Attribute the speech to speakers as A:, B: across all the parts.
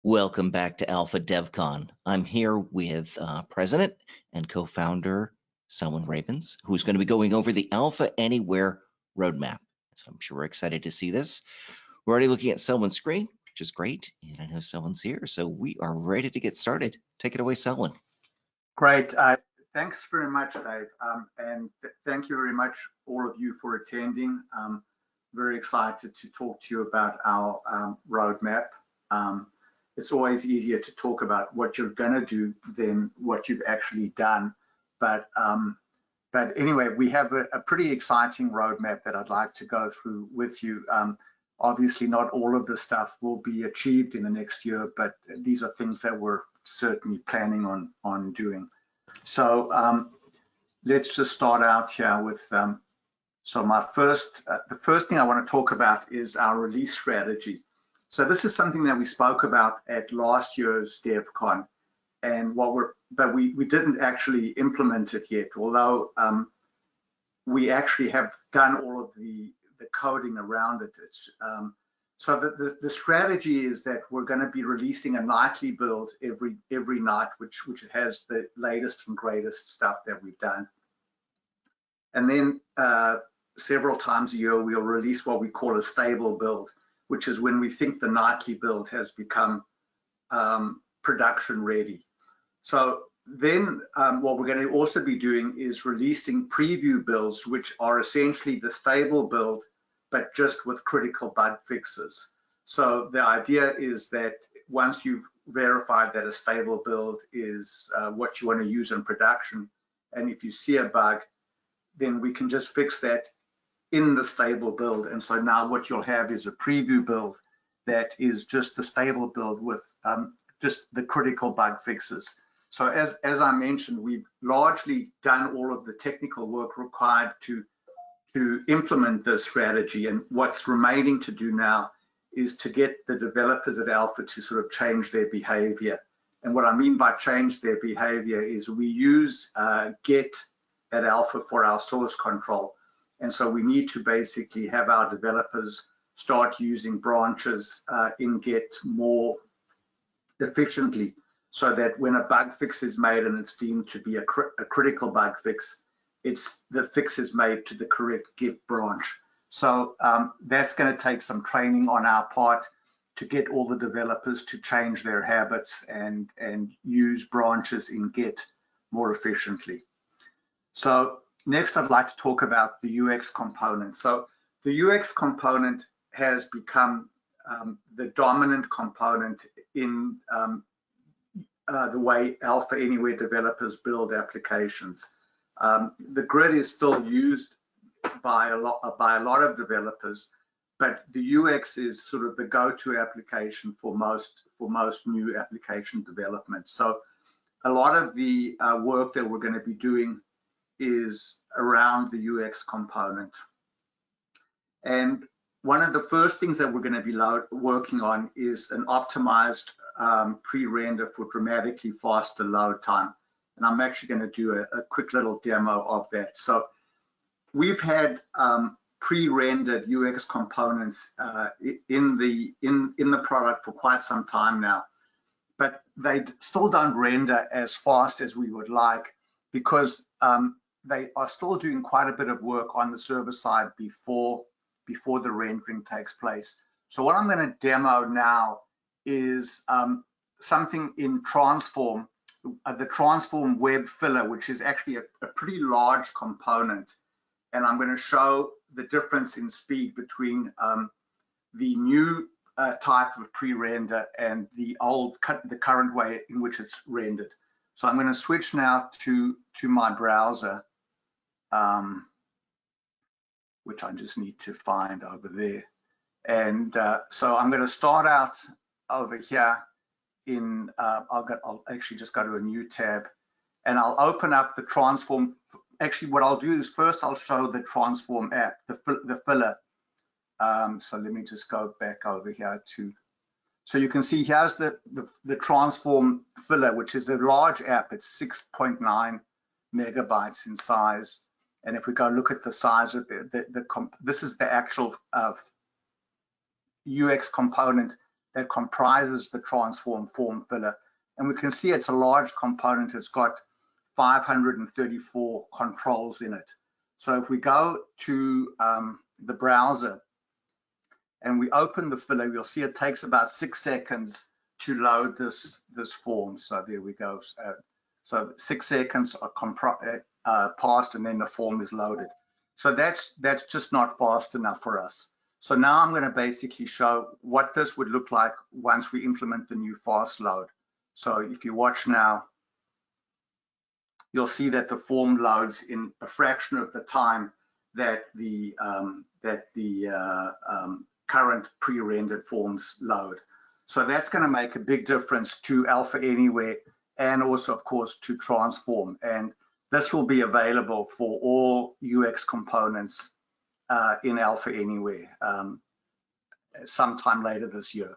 A: Welcome back to Alpha DevCon. I'm here with President and co-founder Selwyn Ravens, who's going to be going over the Alpha Anywhere roadmap. So I'm sure we're excited to see this. We're already looking at Selwyn's screen, which is great, and I know Selwyn's here, so we are ready to get started. Take it away, Selwyn.
B: Great. Thanks very much, Dave, and thank you very much, all of you, for attending. Very excited to talk to you about our roadmap. It's always easier to talk about what you're going to do than what you've actually done. But anyway, we have a pretty exciting roadmap that I'd like to go through with you. Obviously, not all of the stuff will be achieved in the next year, but these are things that we're certainly planning on doing. So let's just start out here with, so the first thing I want to talk about is our release strategy. So this is something that we spoke about at last year's DevCon, and but we didn't actually implement it yet, although we actually have done all of the coding around it. So the strategy is that we're going to be releasing a nightly build every night, which has the latest and greatest stuff that we've done. And then several times a year, we'll release what we call a stable build, which is when we think the nightly build has become production ready. So then what we're going to also be doing is releasing preview builds, which are essentially the stable build, but just with critical bug fixes. So the idea is that once you've verified that a stable build is what you want to use in production, and if you see a bug, then we can just fix that in the stable build. And so now what you'll have is a preview build that is just the stable build with just the critical bug fixes. So as I mentioned, we've largely done all of the technical work required to implement this strategy, and what's remaining to do now is to get the developers at Alpha to sort of change their behavior. And what I mean by change their behavior is we use Get at Alpha for our source control. And so we need to basically have our developers start using branches in Get more efficiently, so that when a bug fix is made and it's deemed to be a critical bug fix, the fix is made to the correct Git branch. So that's going to take some training on our part to get all the developers to change their habits and use branches in Git more efficiently. So next, I'd like to talk about the UX component. So the UX component has become the dominant component in the way Alpha Anywhere developers build applications. The grid is still used by a lot of developers, but the UX is sort of the go-to application for most new application development. So a lot of the work that we're going to be doing is around the UX component. And one of the first things that we're going to be working on is an optimized pre-render for dramatically faster load time. And I'm actually going to do a quick little demo of that. So we've had pre-rendered UX components in the product for quite some time now, but they still don't render as fast as we would like, because they are still doing quite a bit of work on the server side before the rendering takes place. So what I'm going to demo now is something in Transform, the Transform Web Filler, which is actually a pretty large component. And I'm going to show the difference in speed between the new type of pre-render and the current way in which it's rendered. So I'm going to switch now to my browser, which I just need to find over there. And so I'm going to start out over here in, I'll actually just go to a new tab, and I'll open up the Transform. Actually, what I'll do is first I'll show the Transform app, the filler. So let me just go back over here so you can see here's the Transform filler, which is a large app. It's 6.9 megabytes in size. And if we go look at the size of this is the actual UX component that comprises the transform form filler. And we can see it's a large component. It's got 534 controls in it. So if we go to the browser and we open the filler, you'll see it takes about 6 seconds to load this form. So there we go. So 6 seconds are passed and then the form is loaded. So that's just not fast enough for us. So now I'm going to basically show what this would look like once we implement the new fast load. So if you watch now, you'll see that the form loads in a fraction of the time that the current pre-rendered forms load. So that's going to make a big difference to Alpha Anywhere and also, of course, to Transform. And this will be available for all UX components in Alpha Anywhere sometime later this year.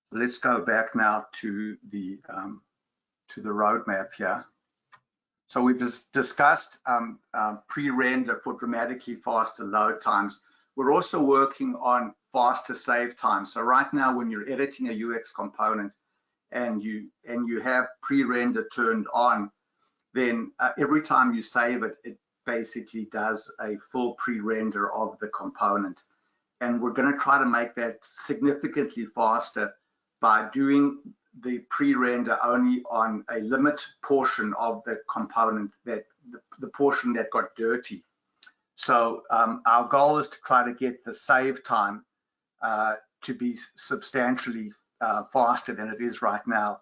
B: So let's go back now to the roadmap here. So we've just discussed pre-render for dramatically faster load times. We're also working on faster save times. So right now, when you're editing a UX component and you have pre-render turned on, then every time you save it, it basically does a full pre-render of the component. And we're going to try to make that significantly faster by doing the pre-render only on a limited portion of the component, that the portion that got dirty. So our goal is to try to get the save time to be substantially faster than it is right now.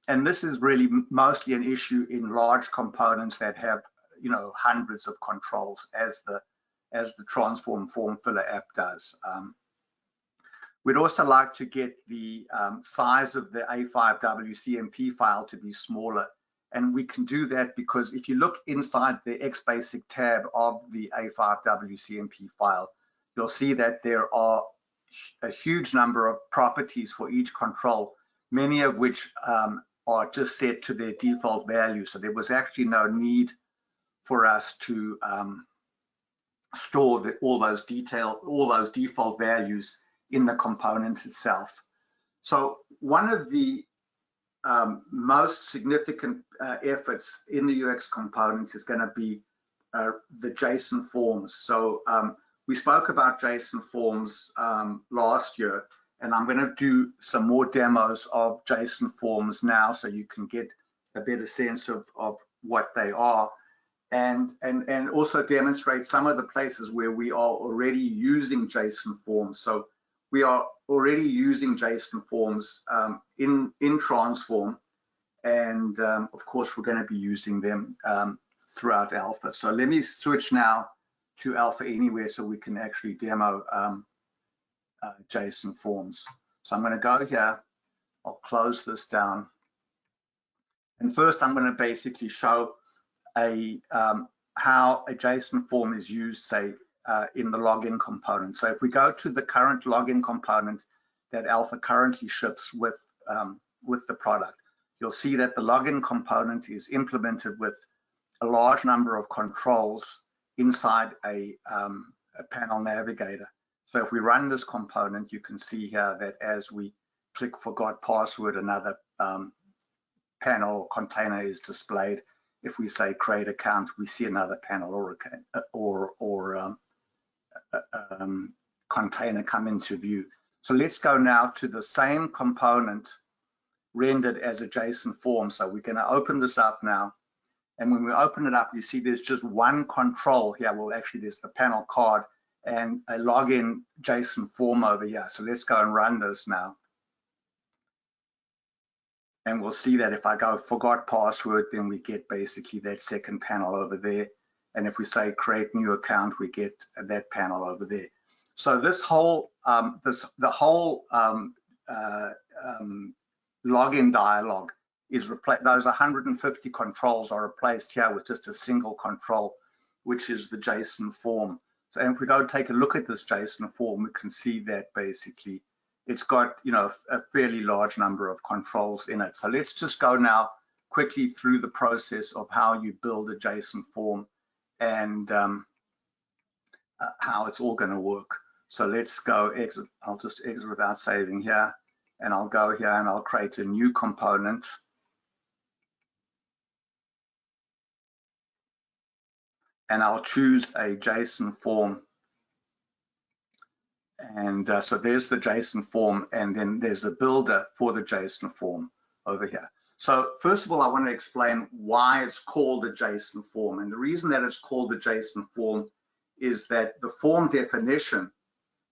B: And this is really mostly an issue in large components that have, you know, hundreds of controls, as the Transform Form Filler app does. We'd also like to get the size of the A5W CMP file to be smaller. And we can do that because if you look inside the XBasic tab of the A5W CMP file, you'll see that there are a huge number of properties for each control, many of which are just set to their default value. So there was actually no need for us to store all those default values in the component itself. So one of the most significant efforts in the UX component is going to be the JSON forms. So we spoke about JSON forms last year, and I'm going to do some more demos of JSON forms now so you can get a better sense of what they are, and also demonstrate some of the places where we are already using JSON forms. So we are already using JSON forms in Transform, and of course we're going to be using them throughout Alpha. So let me switch now to Alpha Anywhere so we can actually demo JSON forms. So I'm going to go here, I'll close this down, and first I'm going to basically show how a JSON form is used, say, in the login component. So if we go to the current login component that Alpha currently ships with the product, you'll see that the login component is implemented with a large number of controls inside a panel navigator. So if we run this component, you can see here that as we click Forgot Password, another panel container is displayed. If we say Create Account, we see another panel or container come into view. So let's go now to the same component rendered as a JSON form. So we're going to open this up now. And when we open it up, you see there's just one control here. Well, actually, there's the panel card and a login JSON form over here. So let's go and run this now. And we'll see that if I go Forgot Password, then we get basically that second panel over there. And if we say Create New Account, we get that panel over there. So this whole the whole login dialog is replaced. Those 150 controls are replaced here with just a single control, which is the JSON form. So if we go take a look at this JSON form, we can see that basically it's got, you know, a fairly large number of controls in it. So let's just go now quickly through the process of how you build a JSON form and how it's all going to work. So let's go exit. I'll just exit without saving here, and I'll go here and I'll create a new component. And I'll choose a JSON form. And so there's the JSON form, and then there's a builder for the JSON form over here. So first of all, I want to explain why it's called a JSON form. And the reason that it's called a JSON form is that the form definition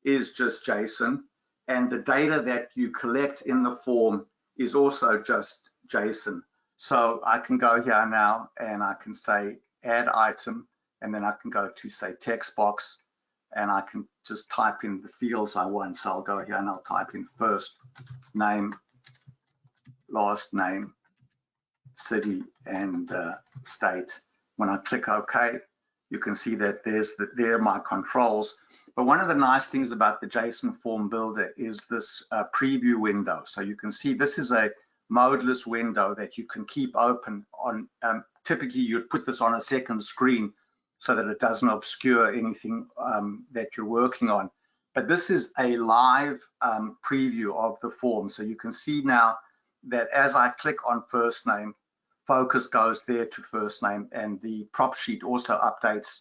B: is just JSON, and the data that you collect in the form is also just JSON. So I can go here now and I can say add item, and then I can go to say text box, and I can just type in the fields I want. So I'll go here and I'll type in first name, last name, city, and state. When I click OK, you can see that there are my controls. But one of the nice things about the JSON form builder is this preview window. So you can see this is a modeless window that you can keep open on. Typically, you'd put this on a second screen so that it doesn't obscure anything that you're working on. But this is a live preview of the form. So you can see now that as I click on first name, focus goes there to first name, and the prop sheet also updates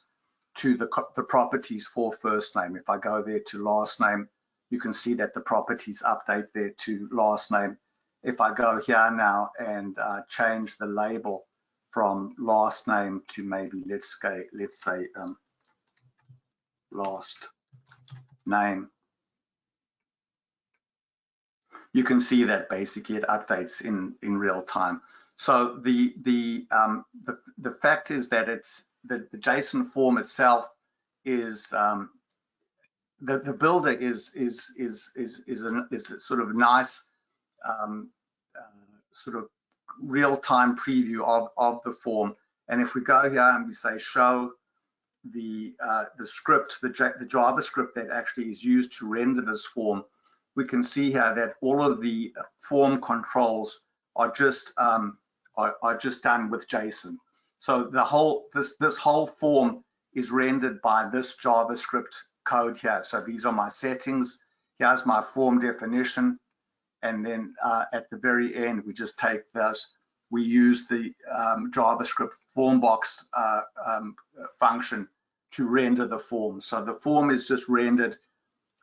B: to the properties for first name. If I go there to last name, you can see that the properties update there to last name. If I go here now and change the label from last name to maybe let's say last name, you can see that basically it updates in real time. So the fact is that it's the JSON form itself is the builder is a sort of nice sort of real-time preview of the form. And if we go here and we say show the script, the JavaScript that actually is used to render this form, we can see here that all of the form controls are just done with JSON. So the whole this whole form is rendered by this JavaScript code here. So these are my settings. Here's my form definition. And then at the very end, we just take those. We use the JavaScript formbox function to render the form. So the form is just rendered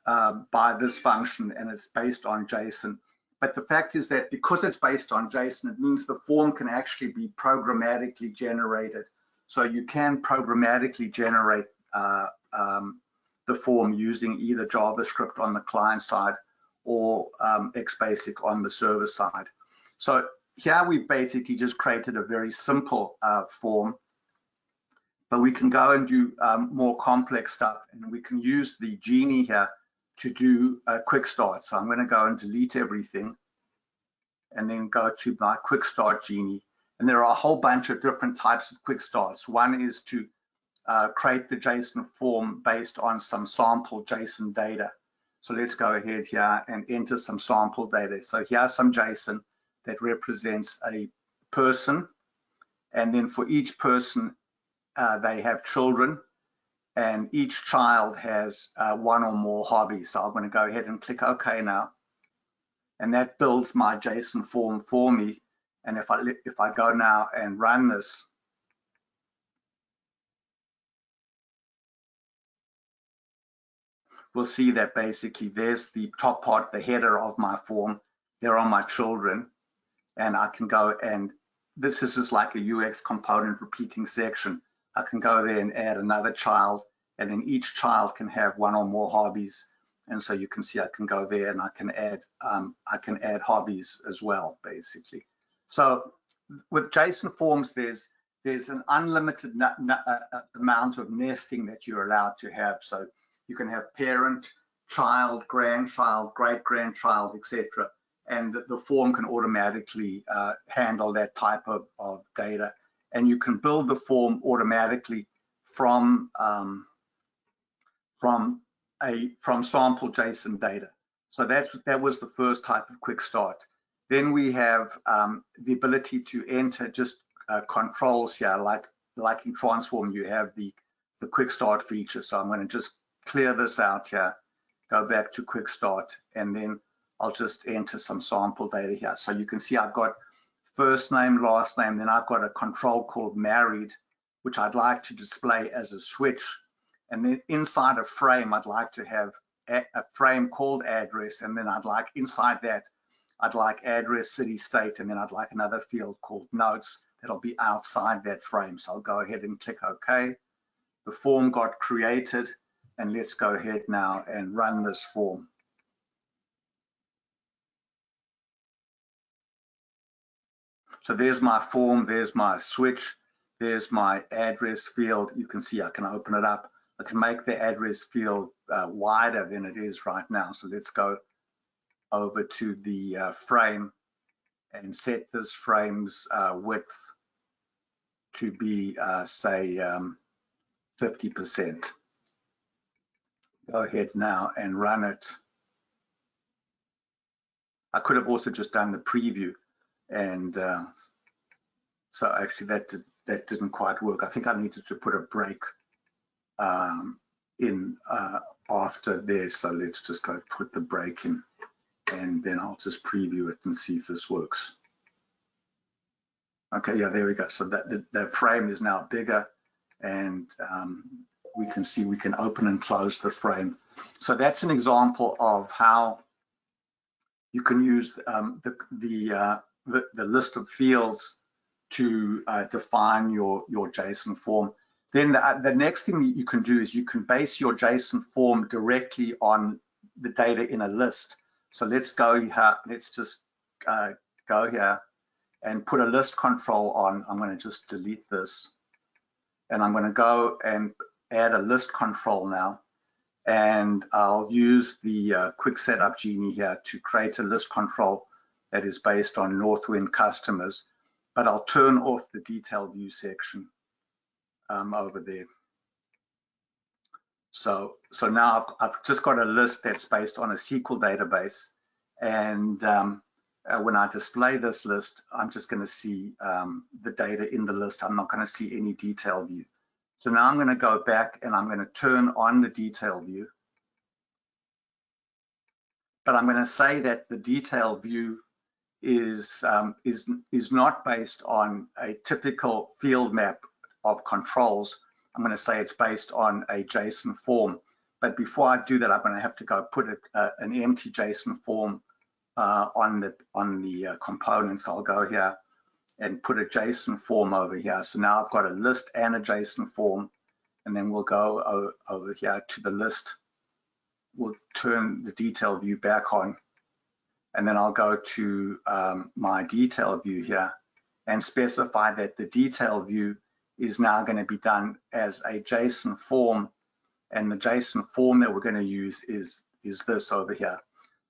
B: by this function, and it's based on JSON. But the fact is that because it's based on JSON, it means the form can actually be programmatically generated. So you can programmatically generate the form using either JavaScript on the client side or XBasic on the server side. So here we basically just created a very simple form, but we can go and do more complex stuff, and we can use the Genie here to do a quick start. So I'm going to go and delete everything and then go to my quick start Genie. And there are a whole bunch of different types of quick starts. One is to create the JSON form based on some sample JSON data. So let's go ahead here and enter some sample data. So here's some JSON that represents a person. And then for each person, they have children, and each child has one or more hobbies. So I'm going to go ahead and click OK now. And that builds my JSON form for me. And if I go now and run this, we'll see that basically there's the top part, the header of my form. There are my children. And I can go and this is just like a UX component repeating section. I can go there and add another child, and then each child can have one or more hobbies. And so you can see I can go there and I can add hobbies as well, basically. So with JSON forms, there's an unlimited amount of nesting that you're allowed to have. So you can have parent, child, grandchild, great-grandchild, etc. And the form can automatically handle that type of data. And you can build the form automatically from sample JSON data. So that was the first type of quick start. Then we have the ability to enter just controls here, like in Transform, you have the quick start feature. So I'm going to just clear this out here, go back to quick start, and then I'll just enter some sample data here. So you can see I've got first name, last name, then I've got a control called married, which I'd like to display as a switch. And then inside a frame, I'd like to have a frame called address, and then I'd like inside that, I'd like address, city, state, and then I'd like another field called notes that'll be outside that frame. So I'll go ahead and click OK. The form got created, and let's go ahead now and run this form. So there's my form, there's my switch, there's my address field. You can see I can open it up. I can make the address field wider than it is right now. So let's go over to the frame and set this frame's width to be, say, 50%. Go ahead now and run it. I could have also just done the preview, and so actually that didn't quite work. I think I needed to put a break in after there. So let's just go put the break in, and then I'll just preview it and see if this works. Okay, yeah, there we go. So that the frame is now bigger, and we can see we can open and close the frame. So that's an example of how you can use the list of fields to define your JSON form. Then the next thing that you can do is you can base your JSON form directly on the data in a list. So let's go here. Let's just go here and put a list control on. I'm going to just delete this, and I'm going to go and add a list control now. And I'll use the quick setup genie here to create a list control that is based on Northwind customers, but I'll turn off the detail view section over there. So now I've just got a list that's based on a SQL database, and when I display this list, I'm just going to see the data in the list. I'm not going to see any detail view. So now I'm going to go back and I'm going to turn on the detail view. But I'm going to say that the detail view is not based on a typical field map of controls. I'm going to say it's based on a JSON form. But before I do that, I'm going to have to go put an empty JSON form on the components. I'll go here and put a JSON form over here. So now I've got a list and a JSON form, and then we'll go over here to the list. We'll turn the detail view back on, and then I'll go to my detail view here and specify that the detail view is now going to be done as a JSON form, and the JSON form that we're going to use is this over here.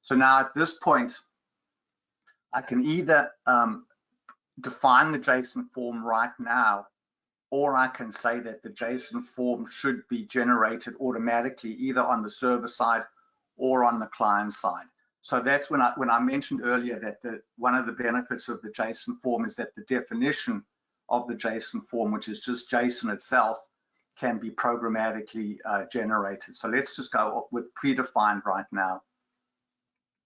B: So now at this point, I can either define the JSON form right now, or I can say that the JSON form should be generated automatically either on the server side or on the client side. So that's when I mentioned earlier that one of the benefits of the JSON form is that the definition of the JSON form, which is just JSON itself, can be programmatically generated. So let's just go with predefined right now.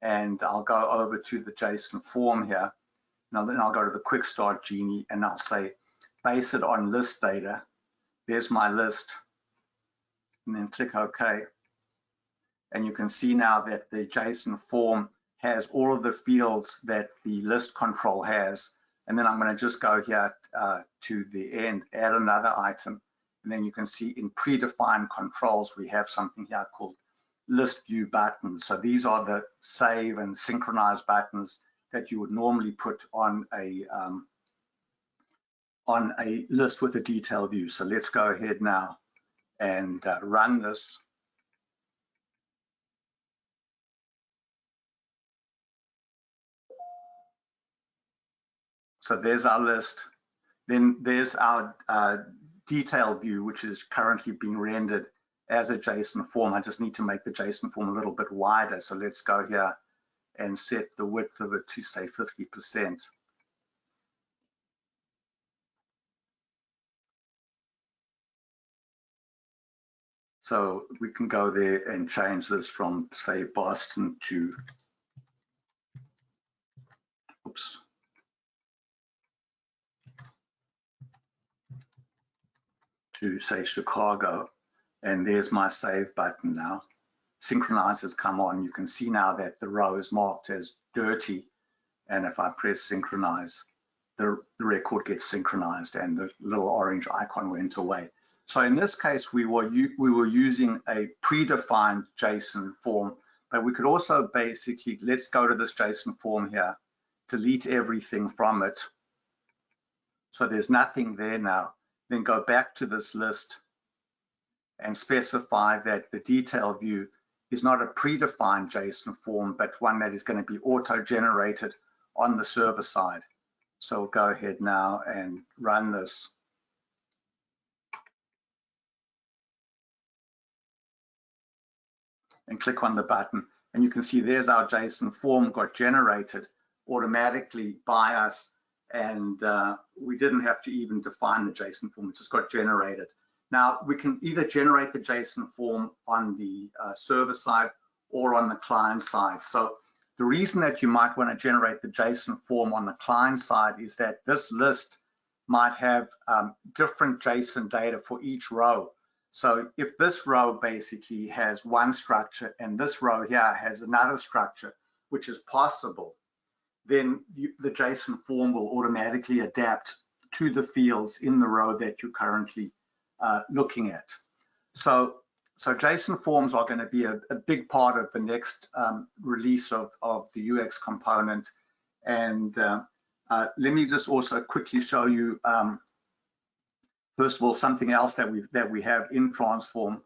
B: And I'll go over to the JSON form here. Now then I'll go to the quick start genie and I'll say, base it on list data. There's my list, and then click OK. And you can see now that the JSON form has all of the fields that the list control has. And then I'm going to just go here to the end, add another item. And then you can see in predefined controls, we have something here called list view buttons. So these are the save and synchronize buttons that you would normally put on a list with a detail view. So let's go ahead now and run this. So there's our list. Then there's our detail view, which is currently being rendered as a JSON form. I just need to make the JSON form a little bit wider. So let's go here and set the width of it to say 50%. So we can go there and change this from, say, Boston to, oops, to say Chicago. And there's my save button now. Synchronize has come on. You can see now that the row is marked as dirty. And if I press synchronize, the record gets synchronized and the little orange icon went away. So in this case, we were using a predefined JSON form, but we could also basically, let's go to this JSON form here, delete everything from it. So there's nothing there now. Then go back to this list and specify that the detail view is not a predefined JSON form, but one that is going to be auto-generated on the server side. So we'll go ahead now and run this. And click on the button. And you can see there's our JSON form got generated automatically by us. And we didn't have to even define the JSON form, it just got generated. Now, we can either generate the JSON form on the server side or on the client side. So the reason that you might want to generate the JSON form on the client side is that this list might have different JSON data for each row. So if this row basically has one structure and this row here has another structure, which is possible, then the JSON form will automatically adapt to the fields in the row that you're currently looking at. So JSON forms are going to be a big part of the next release of the UX component. And let me just also quickly show you, first of all, something else that we have in Transform,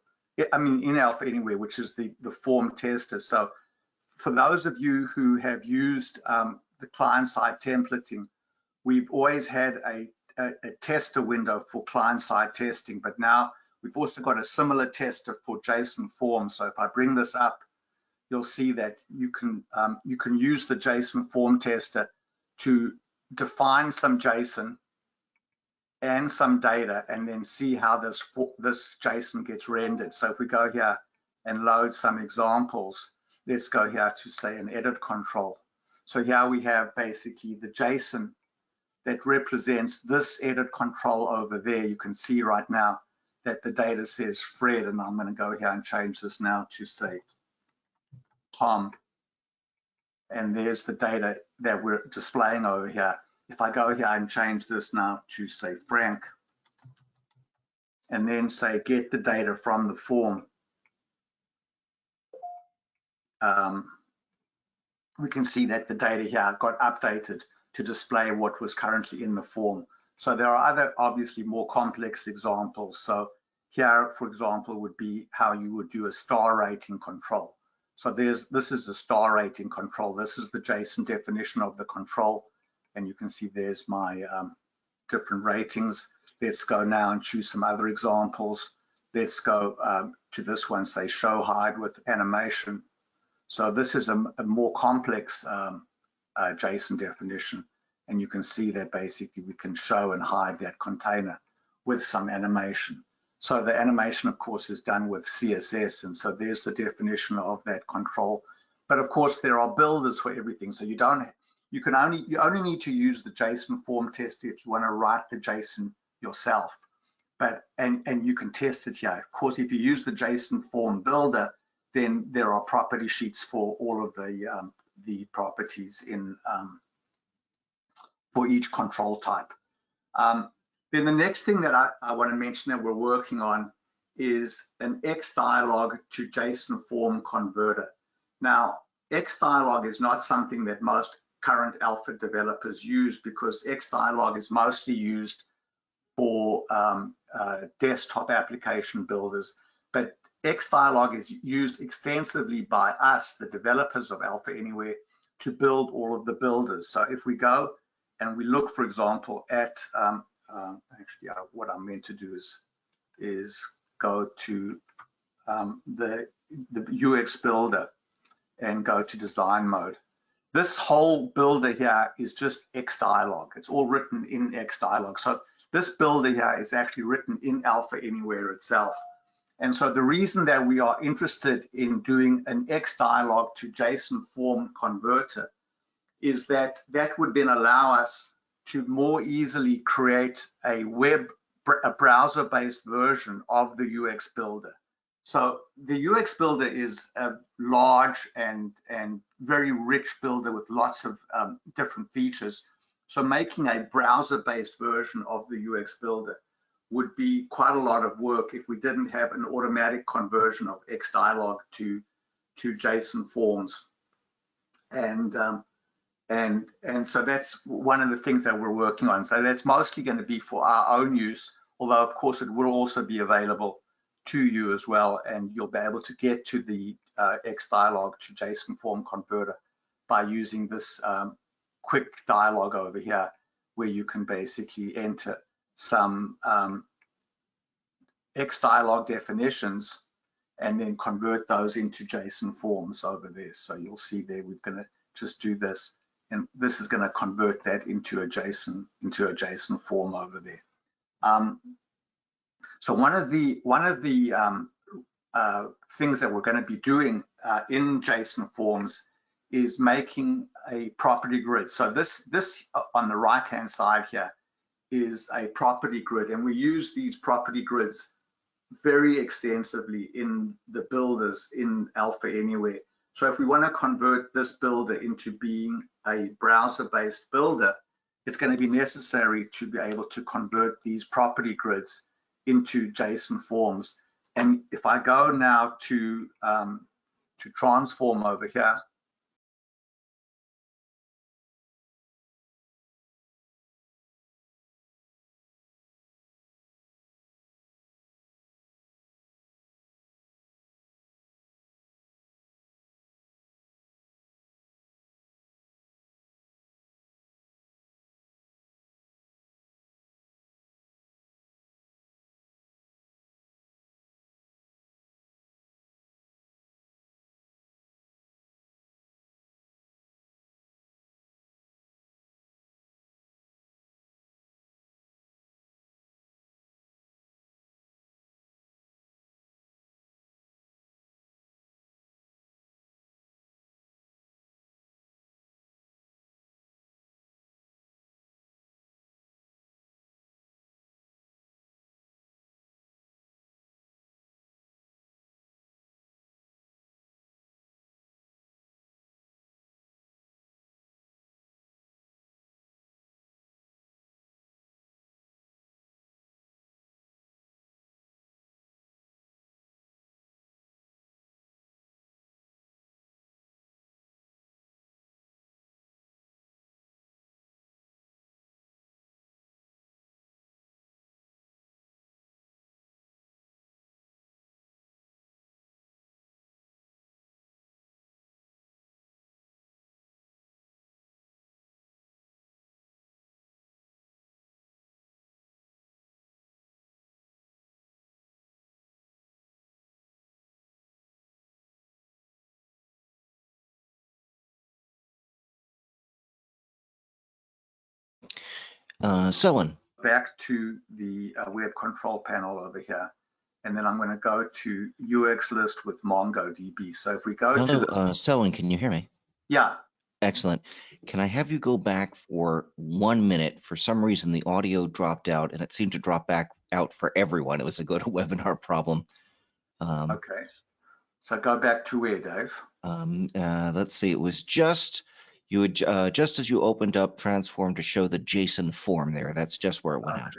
B: I mean in Alpha Anywhere, which is the form tester. So for those of you who have used the client-side templating, we've always had a tester window for client-side testing, but now we've also got a similar tester for JSON forms. So if I bring this up, you'll see that you can use the JSON form tester to define some JSON and some data, and then see how this JSON gets rendered. So if we go here and load some examples, let's go here to say an edit control. So here we have basically the JSON that represents this edit control over there. You can see right now that the data says Fred, and I'm going to go here and change this now to say Tom. And there's the data that we're displaying over here. If I go here and change this now to say Frank, and then say get the data from the form, we can see that the data here got updated to display what was currently in the form. So there are other obviously more complex examples. So here, for example, would be how you would do a star rating control. So this is a star rating control. This is the JSON definition of the control. And you can see there's my different ratings. Let's go now and choose some other examples. Let's go to this one, say show hide with animation. So this is a more complex JSON definition. And you can see that basically we can show and hide that container with some animation. So the animation, of course, is done with CSS. And so there's the definition of that control. But of course, there are builders for everything. So you only need to use the JSON form tester if you want to write the JSON yourself. But and you can test it here. Of course, if you use the JSON form builder, then there are property sheets for all of the properties in for each control type. Then the next thing that I want to mention that we're working on is an Xdialog to JSON form converter. Now, Xdialog is not something that most current Alpha developers use, because Xdialog is mostly used for desktop application builders, but Xdialog is used extensively by us, the developers of Alpha Anywhere, to build all of the builders. So if we go and we look, for example, at actually what I'm meant to do is go to the UX builder and go to design mode. This whole builder here is just Xdialog. It's all written in Xdialog. So this builder here is actually written in Alpha Anywhere itself. And so the reason that we are interested in doing an XDialog to JSON form converter is that that would then allow us to more easily create a browser-based version of the UX Builder. So the UX Builder is a large and very rich builder with lots of different features. So making a browser-based version of the UX Builder would be quite a lot of work if we didn't have an automatic conversion of XDialog to JSON forms. And so that's one of the things that we're working on. So that's mostly going to be for our own use, although of course it will also be available to you as well, and you'll be able to get to the XDialog to JSON form converter by using this quick dialog over here, where you can basically enter some XDialog definitions and then convert those into JSON forms over there. So you'll see there we're going to just do this, and this is going to convert that into a JSON form over there. So one of the things that we're going to be doing in JSON forms is making a property grid. So this on the right hand side here is a property grid, and we use these property grids very extensively in the builders in Alpha Anywhere. So if we want to convert this builder into being a browser-based builder, it's going to be necessary to be able to convert these property grids into JSON forms. And if I go now to transform over here,
A: Selwyn.
B: Back to the web control panel over here, and then I'm going to go to UX list with MongoDB. So if we go to this,
A: Selwyn, can you hear me?
B: Yeah.
A: Excellent. Can I have you go back for 1 minute? For some reason, the audio dropped out, and it seemed to drop back out for everyone. It was a GoToWebinar problem.
B: Okay. So go back to where, Dave?
A: Let's see. It was just you had just as you opened up Transform to show the JSON form there. That's just where it went out.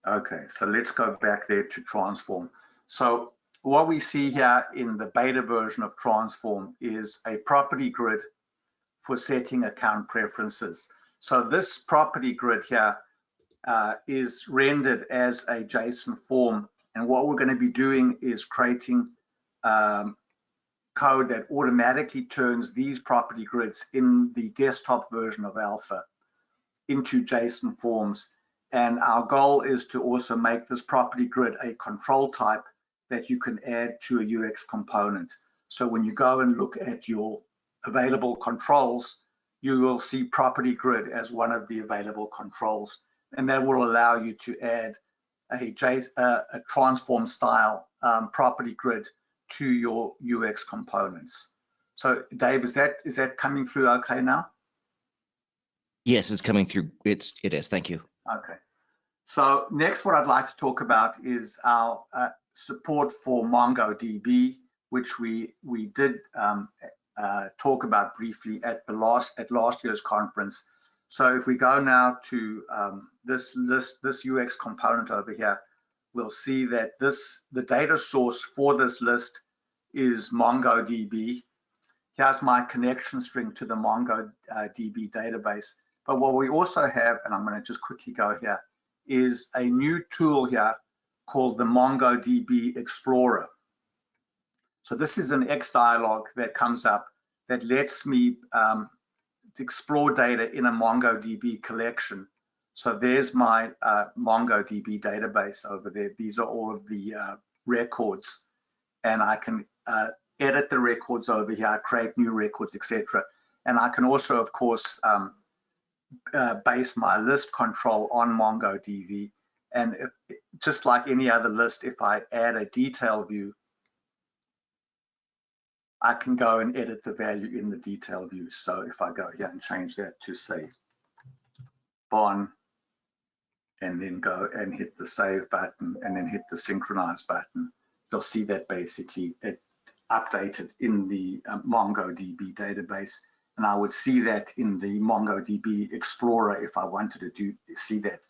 B: Okay. So let's go back there to Transform. So what we see here in the beta version of Transform is a property grid for setting account preferences. So this property grid here is rendered as a JSON form. And what we're going to be doing is creating code that automatically turns these property grids in the desktop version of Alpha into JSON forms. And our goal is to also make this property grid a control type that you can add to a UX component. So when you go and look at your available controls, you will see property grid as one of the available controls. And that will allow you to add a transform style property grid to your UX components. So Dave, is that coming through okay now?
A: Yes, it's coming through. It is. Thank you.
B: Okay. So next, what I'd like to talk about is our support for MongoDB, which we did talk about briefly at last year's conference. So if we go now to this UX component over here, we'll see that the data source for this list is MongoDB. Here's my connection string to the MongoDB database. But what we also have, and I'm going to just quickly go here, is a new tool here called the MongoDB Explorer. So this is an X dialog that comes up that lets me explore data in a MongoDB collection. So there's my MongoDB database over there. These are all of the records, and I can edit the records over here, create new records, etc. And I can also, of course, base my list control on MongoDB. And just like any other list, if I add a detail view, I can go and edit the value in the detail view. So if I go here and change that to, say, Bon, and then go and hit the save button and then hit the synchronize button, you'll see that basically it updated in the MongoDB database. And I would see that in the MongoDB Explorer if I wanted to see that.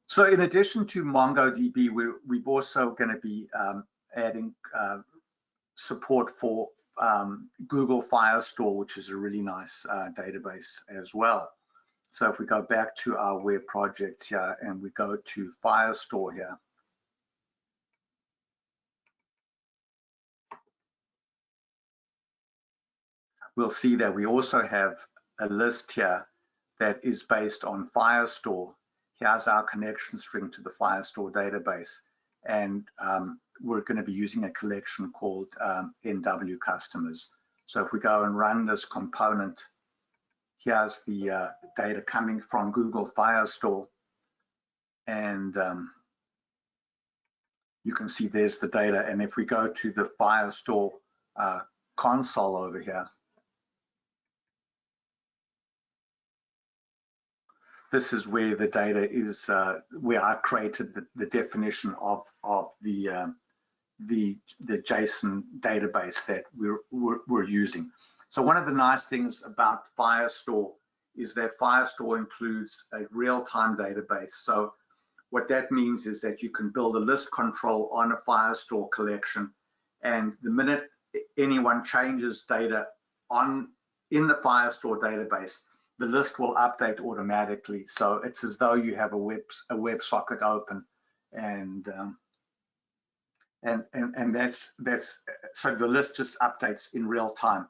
B: So in addition to MongoDB, we've also going to be adding support for Google Firestore, which is a really nice database as well. So if we go back to our web projects here and we go to Firestore here, we'll see that we also have a list here that is based on Firestore. Here's our connection string to the Firestore database. And we're going to be using a collection called NW customers. So if we go and run this component, here's the data coming from Google Firestore. And you can see there's the data. And if we go to the Firestore console over here, this is where the data is, where I created the definition of the JSON database that we're using. So one of the nice things about Firestore is that Firestore includes a real-time database. So what that means is that you can build a list control on a Firestore collection, and the minute anyone changes data in the Firestore database, the list will update automatically. So it's as though you have a web socket open, and that's so the list just updates in real time.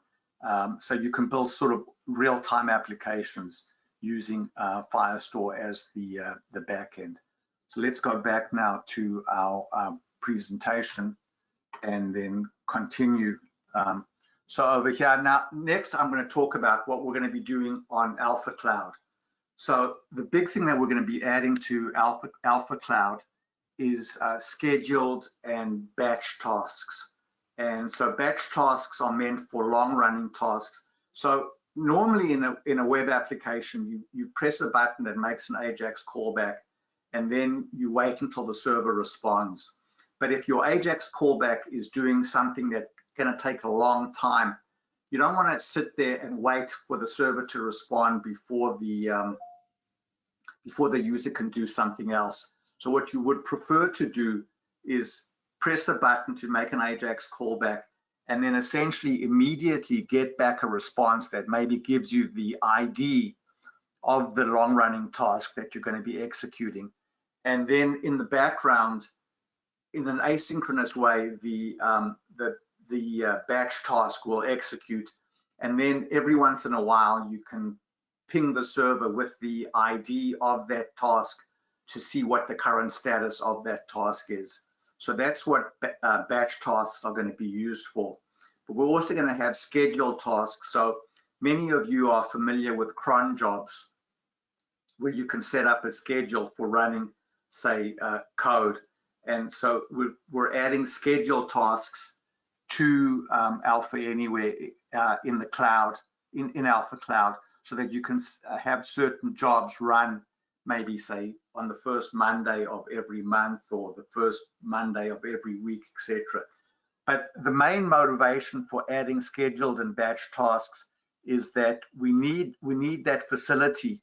B: So you can build sort of real-time applications using Firestore as the back end. So let's go back now to our presentation and then continue. So over here now, next I'm going to talk about what we're going to be doing on Alpha Cloud. So the big thing that we're going to be adding to Alpha Cloud is scheduled and batch tasks. And so batch tasks are meant for long-running tasks. So normally in a web application, you press a button that makes an AJAX callback, and then you wait until the server responds. But if your AJAX callback is doing something that's going to take a long time, you don't want to sit there and wait for the server to respond before the user can do something else. So what you would prefer to do is press a button to make an AJAX callback, and then essentially immediately get back a response that maybe gives you the ID of the long-running task that you're going to be executing. And then in the background, in an asynchronous way, the batch task will execute, and then every once in a while you can ping the server with the ID of that task to see what the current status of that task is. So that's what batch tasks are going to be used for. But we're also going to have scheduled tasks. So many of you are familiar with cron jobs, where you can set up a schedule for running, say, code. And so we're adding scheduled tasks to Alpha Anywhere in the cloud, in Alpha Cloud, so that you can have certain jobs run maybe say on the first Monday of every month or the first Monday of every week, etc. But the main motivation for adding scheduled and batch tasks is that we need that facility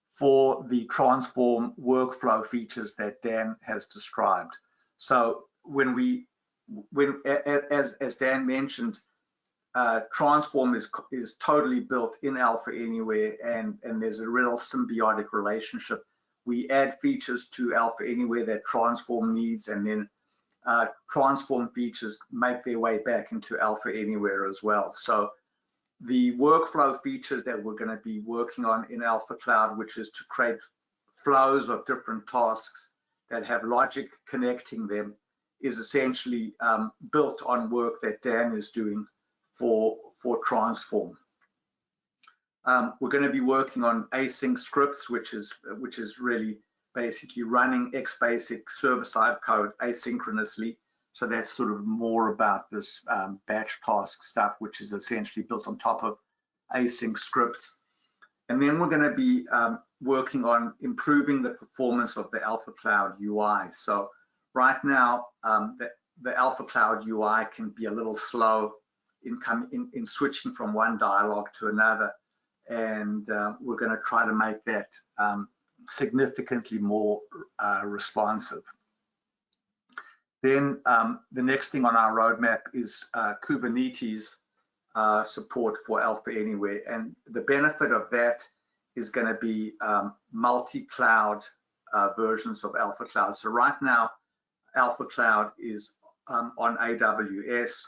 B: for the transform workflow features that Dan has described. So as Dan mentioned, transform is totally built in Alpha Anywhere, and there's a real symbiotic relationship. We add features to Alpha Anywhere that transform needs, and then transform features make their way back into Alpha Anywhere as well. So the workflow features that we're going to be working on in Alpha Cloud, which is to create flows of different tasks that have logic connecting them, is essentially built on work that Dan is doing for transform. We're going to be working on async scripts, which is really basically running XBasic server-side code asynchronously. So that's sort of more about this batch task stuff, which is essentially built on top of async scripts. And then we're going to be working on improving the performance of the Alpha Cloud UI. So right now, the Alpha Cloud UI can be a little slow in switching from one dialogue to another. And we're going to try to make that significantly more responsive. Then the next thing on our roadmap is Kubernetes support for Alpha Anywhere. And the benefit of that is going to be multi-cloud versions of Alpha Cloud. So right now, Alpha Cloud is on AWS,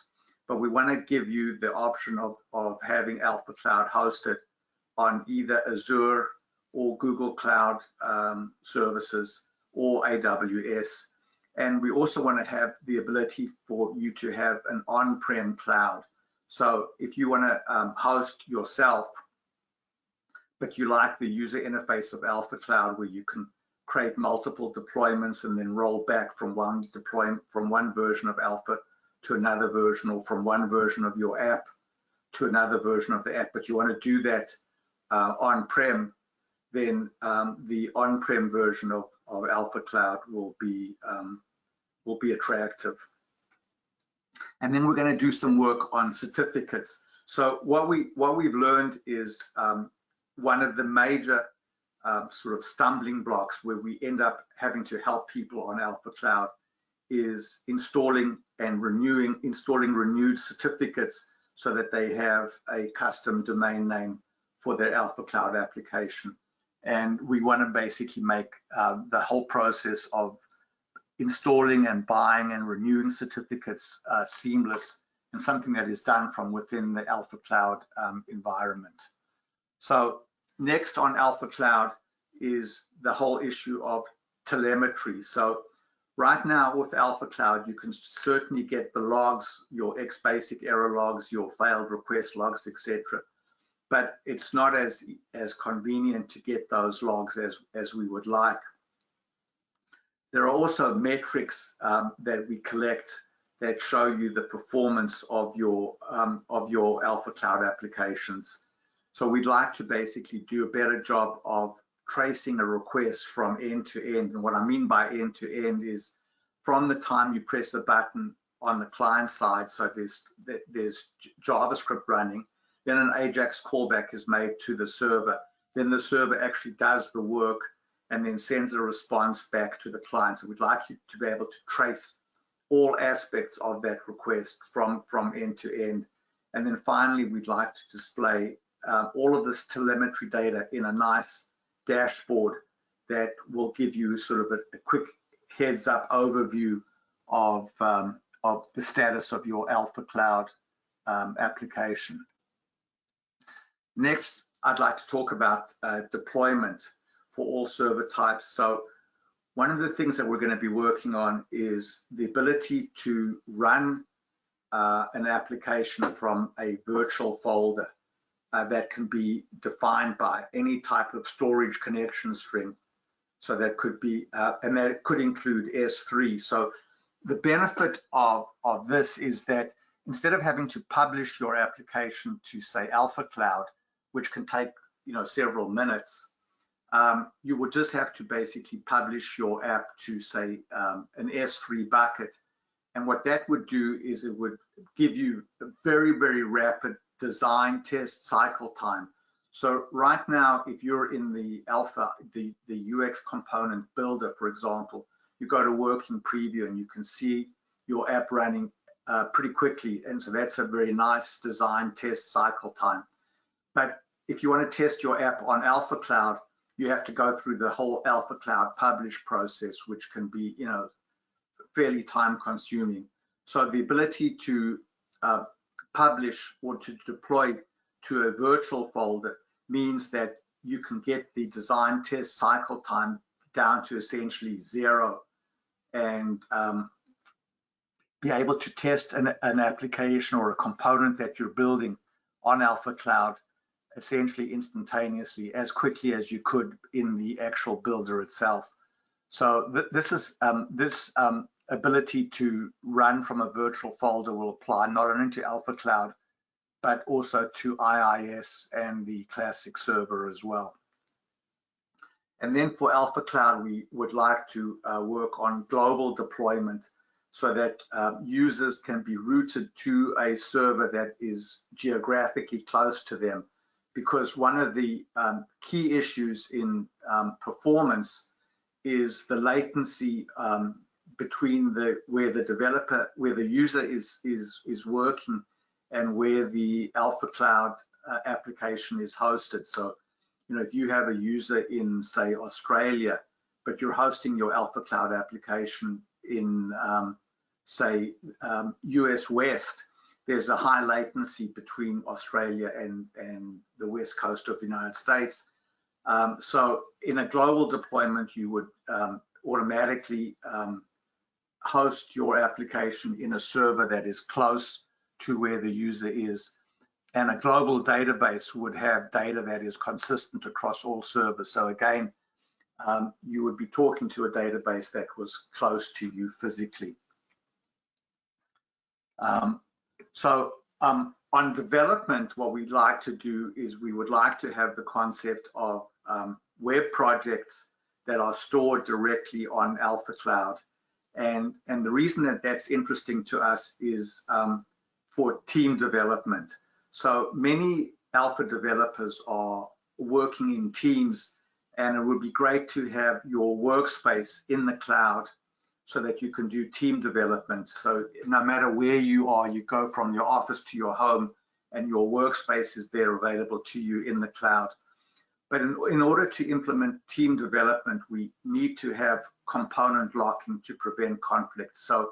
B: but we want to give you the option of having Alpha Cloud hosted on either Azure or Google Cloud services or AWS. And we also want to have the ability for you to have an on-prem cloud. So if you want to host yourself, but you like the user interface of Alpha Cloud, where you can create multiple deployments and then roll back from one version of Alpha to another version, or from one version of your app to another version of the app, but you want to do that on-prem, then the on-prem version of Alpha Cloud will be attractive. And then we're going to do some work on certificates. So what we've learned is one of the major sort of stumbling blocks where we end up having to help people on Alpha Cloud is installing renewed certificates so that they have a custom domain name for their Alpha Cloud application. And we want to basically make the whole process of installing and buying and renewing certificates seamless, and something that is done from within the Alpha Cloud environment. So next on Alpha Cloud is the whole issue of telemetry. So right now with Alpha Cloud, you can certainly get the logs, your XBasic error logs, your failed request logs, etc. But it's not as convenient to get those logs as we would like. There are also metrics that we collect that show you the performance of your Alpha Cloud applications. So we'd like to basically do a better job of tracing a request from end to end. And what I mean by end to end is from the time you press a button on the client side, so there's JavaScript running, then an AJAX callback is made to the server. Then the server actually does the work and then sends a response back to the client. So we'd like you to be able to trace all aspects of that request from end to end. And then finally, we'd like to display all of this telemetry data in a nice dashboard that will give you sort of a quick heads up overview of the status of your Alpha Cloud application. Next, I'd like to talk about deployment for all server types. So one of the things that we're going to be working on is the ability to run an application from a virtual folder that can be defined by any type of storage connection string. So that could be, and that could include S3. So the benefit of this is that instead of having to publish your application to, say, Alpha Cloud, which can take several minutes, you would just have to basically publish your app to, say, an S3 bucket. And what that would do is it would give you a very, very rapid design test cycle time. So right now, if you're in the Alpha, the UX component builder, for example, you go to working preview and you can see your app running pretty quickly. And so that's a very nice design test cycle time. But if you want to test your app on Alpha Cloud, you have to go through the whole Alpha Cloud publish process, which can be, fairly time consuming. So the ability to publish or to deploy to a virtual folder means that you can get the design test cycle time down to essentially 0 and be able to test an application or a component that you're building on Alpha Cloud essentially instantaneously, as quickly as you could in the actual builder itself. So this ability to run from a virtual folder will apply not only to Alpha Cloud, but also to IIS and the classic server as well. And then for Alpha Cloud, we would like to work on global deployment so that users can be routed to a server that is geographically close to them. Because one of the key issues in performance is the latency between where the user is working and where the Alpha Cloud application is hosted. So, if you have a user in, say, Australia, but you're hosting your Alpha Cloud application in, say, US West, there's a high latency between Australia and the West Coast of the United States. So in a global deployment, you would automatically host your application in a server that is close to where the user is. And a global database would have data that is consistent across all servers. So again, you would be talking to a database that was close to you physically. On development, what we'd like to do is we would like to have the concept of web projects that are stored directly on Alpha Cloud. And the reason that that's interesting to us is for team development. So many Alpha developers are working in teams, and it would be great to have your workspace in the cloud so that you can do team development. So no matter where you are, you go from your office to your home and your workspace is there available to you in the cloud. But in order to implement team development, we need to have component locking to prevent conflict. So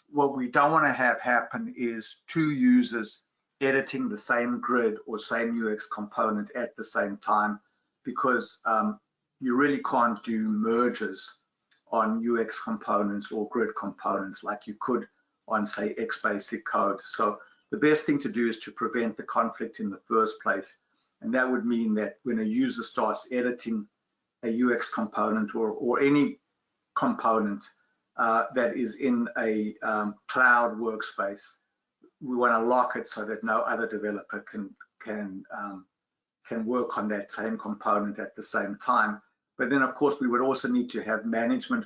B: what we don't want to have happen is two users editing the same grid or same UX component at the same time, because you really can't do mergers on UX components or grid components like you could on, say, XBasic code. So the best thing to do is to prevent the conflict in the first place. And that would mean that when a user starts editing a UX component or any component that is in a cloud workspace, we want to lock it so that no other developer can work on that same component at the same time. But then, of course, we would also need to have management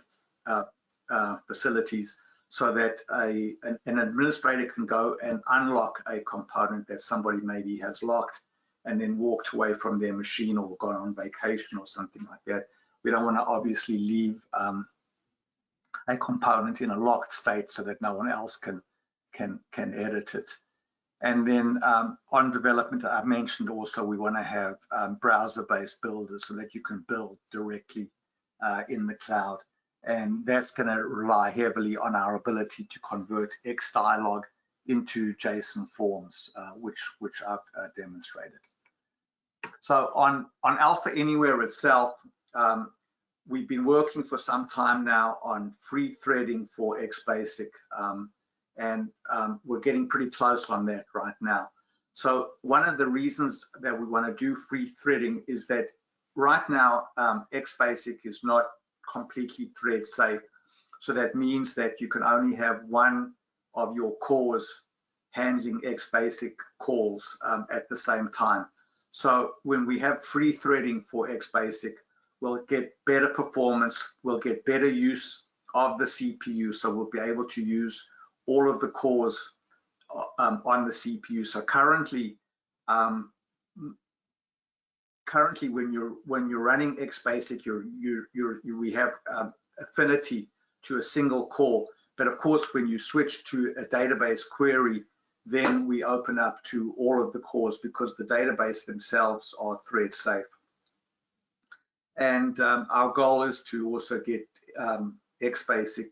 B: facilities so that an administrator can go and unlock a component that somebody maybe has locked and then walked away from their machine or gone on vacation or something like that. We don't want to obviously leave a component in a locked state so that no one else can edit it. And then on development, I mentioned also we want to have browser-based builders so that you can build directly in the cloud. And that's going to rely heavily on our ability to convert Xdialog into JSON forms, which I've demonstrated. So on Alpha Anywhere itself, we've been working for some time now on free threading for XBasic. And we're getting pretty close on that right now. So one of the reasons that we want to do free threading is that right now, XBasic is not completely thread safe. So that means that you can only have one of your cores handling XBasic calls at the same time. So when we have free threading for XBasic, we'll get better performance, we'll get better use of the CPU. So we'll be able to use all of the cores on the CPU. So currently when you're running XBasic, we have affinity to a single core. But of course, when you switch to a database query, then we open up to all of the cores because the database themselves are thread safe. And our goal is to also get XBasic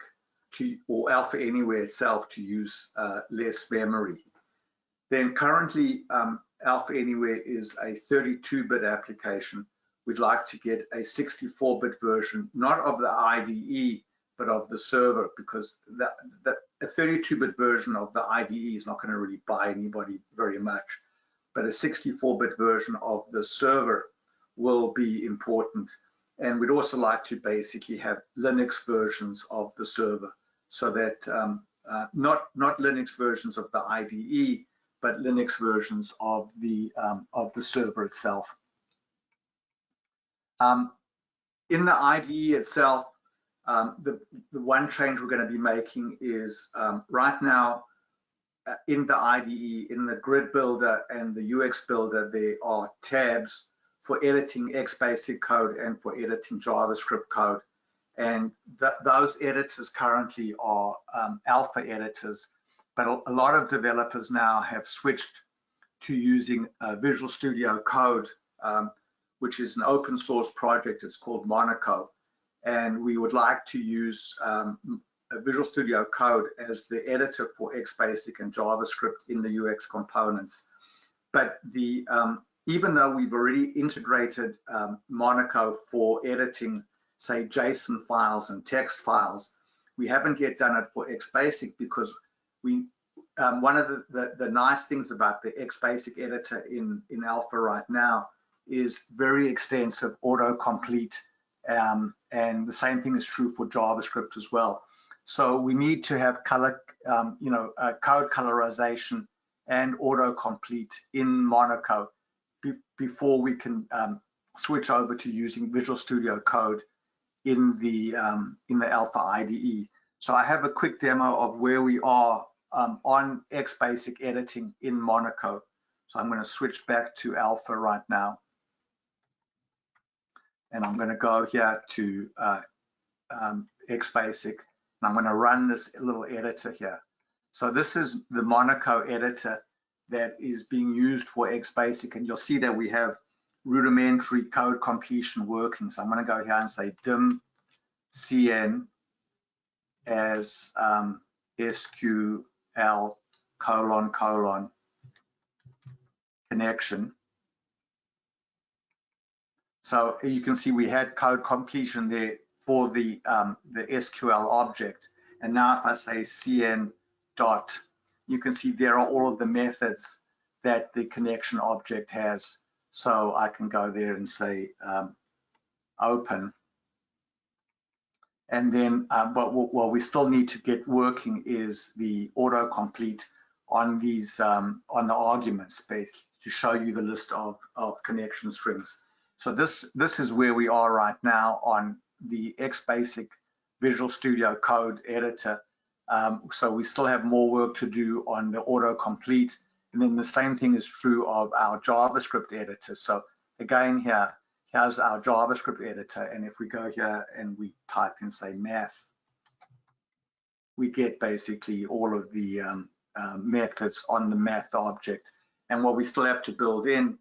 B: or Alpha Anywhere itself to use less memory. Then currently, Alpha Anywhere is a 32-bit application. We'd like to get a 64-bit version, not of the IDE, but of the server, because a 32-bit version of the IDE is not going to really buy anybody very much. But a 64-bit version of the server will be important. And we'd also like to basically have Linux versions of the server, so that not Linux versions of the IDE, but Linux versions of the server itself. In the IDE itself, the one change we're going to be making is right now in the IDE, in the grid builder and the UX builder, there are tabs for editing XBasic code and for editing JavaScript code. And those editors currently are alpha editors. But a lot of developers now have switched to using Visual Studio Code, which is an open source project. It's called Monaco. And we would like to use Visual Studio Code as the editor for XBasic and JavaScript in the UX components. But even though we've already integrated Monaco for editing, say, JSON files and text files, we haven't yet done it for XBasic because one of the nice things about the XBasic editor in Alpha right now is very extensive autocomplete, and the same thing is true for JavaScript as well. So we need to have color, code colorization and autocomplete in Monaco before we can switch over to using Visual Studio Code in the Alpha IDE. So I have a quick demo of where we are on XBasic editing in Monaco. So I'm going to switch back to Alpha right now. And I'm going to go here to XBasic, and I'm going to run this little editor here. So this is the Monaco editor that is being used for XBasic, and you'll see that we have rudimentary code completion working. So I'm going to go here and say dim cn as SQL : connection. So you can see we had code completion there for the SQL object. And now if I say cn dot, you can see there are all of the methods that the connection object has. So I can go there and say open. And then what we still need to get working is the autocomplete on these on the argument space to show you the list of connection strings. So this is where we are right now on the XBasic Visual Studio Code editor. So we still have more work to do on the autocomplete. And then the same thing is true of our JavaScript editor. So again, here's our JavaScript editor. And if we go here and we type in, say, math, we get basically all of the methods on the math object. And what we still have to build in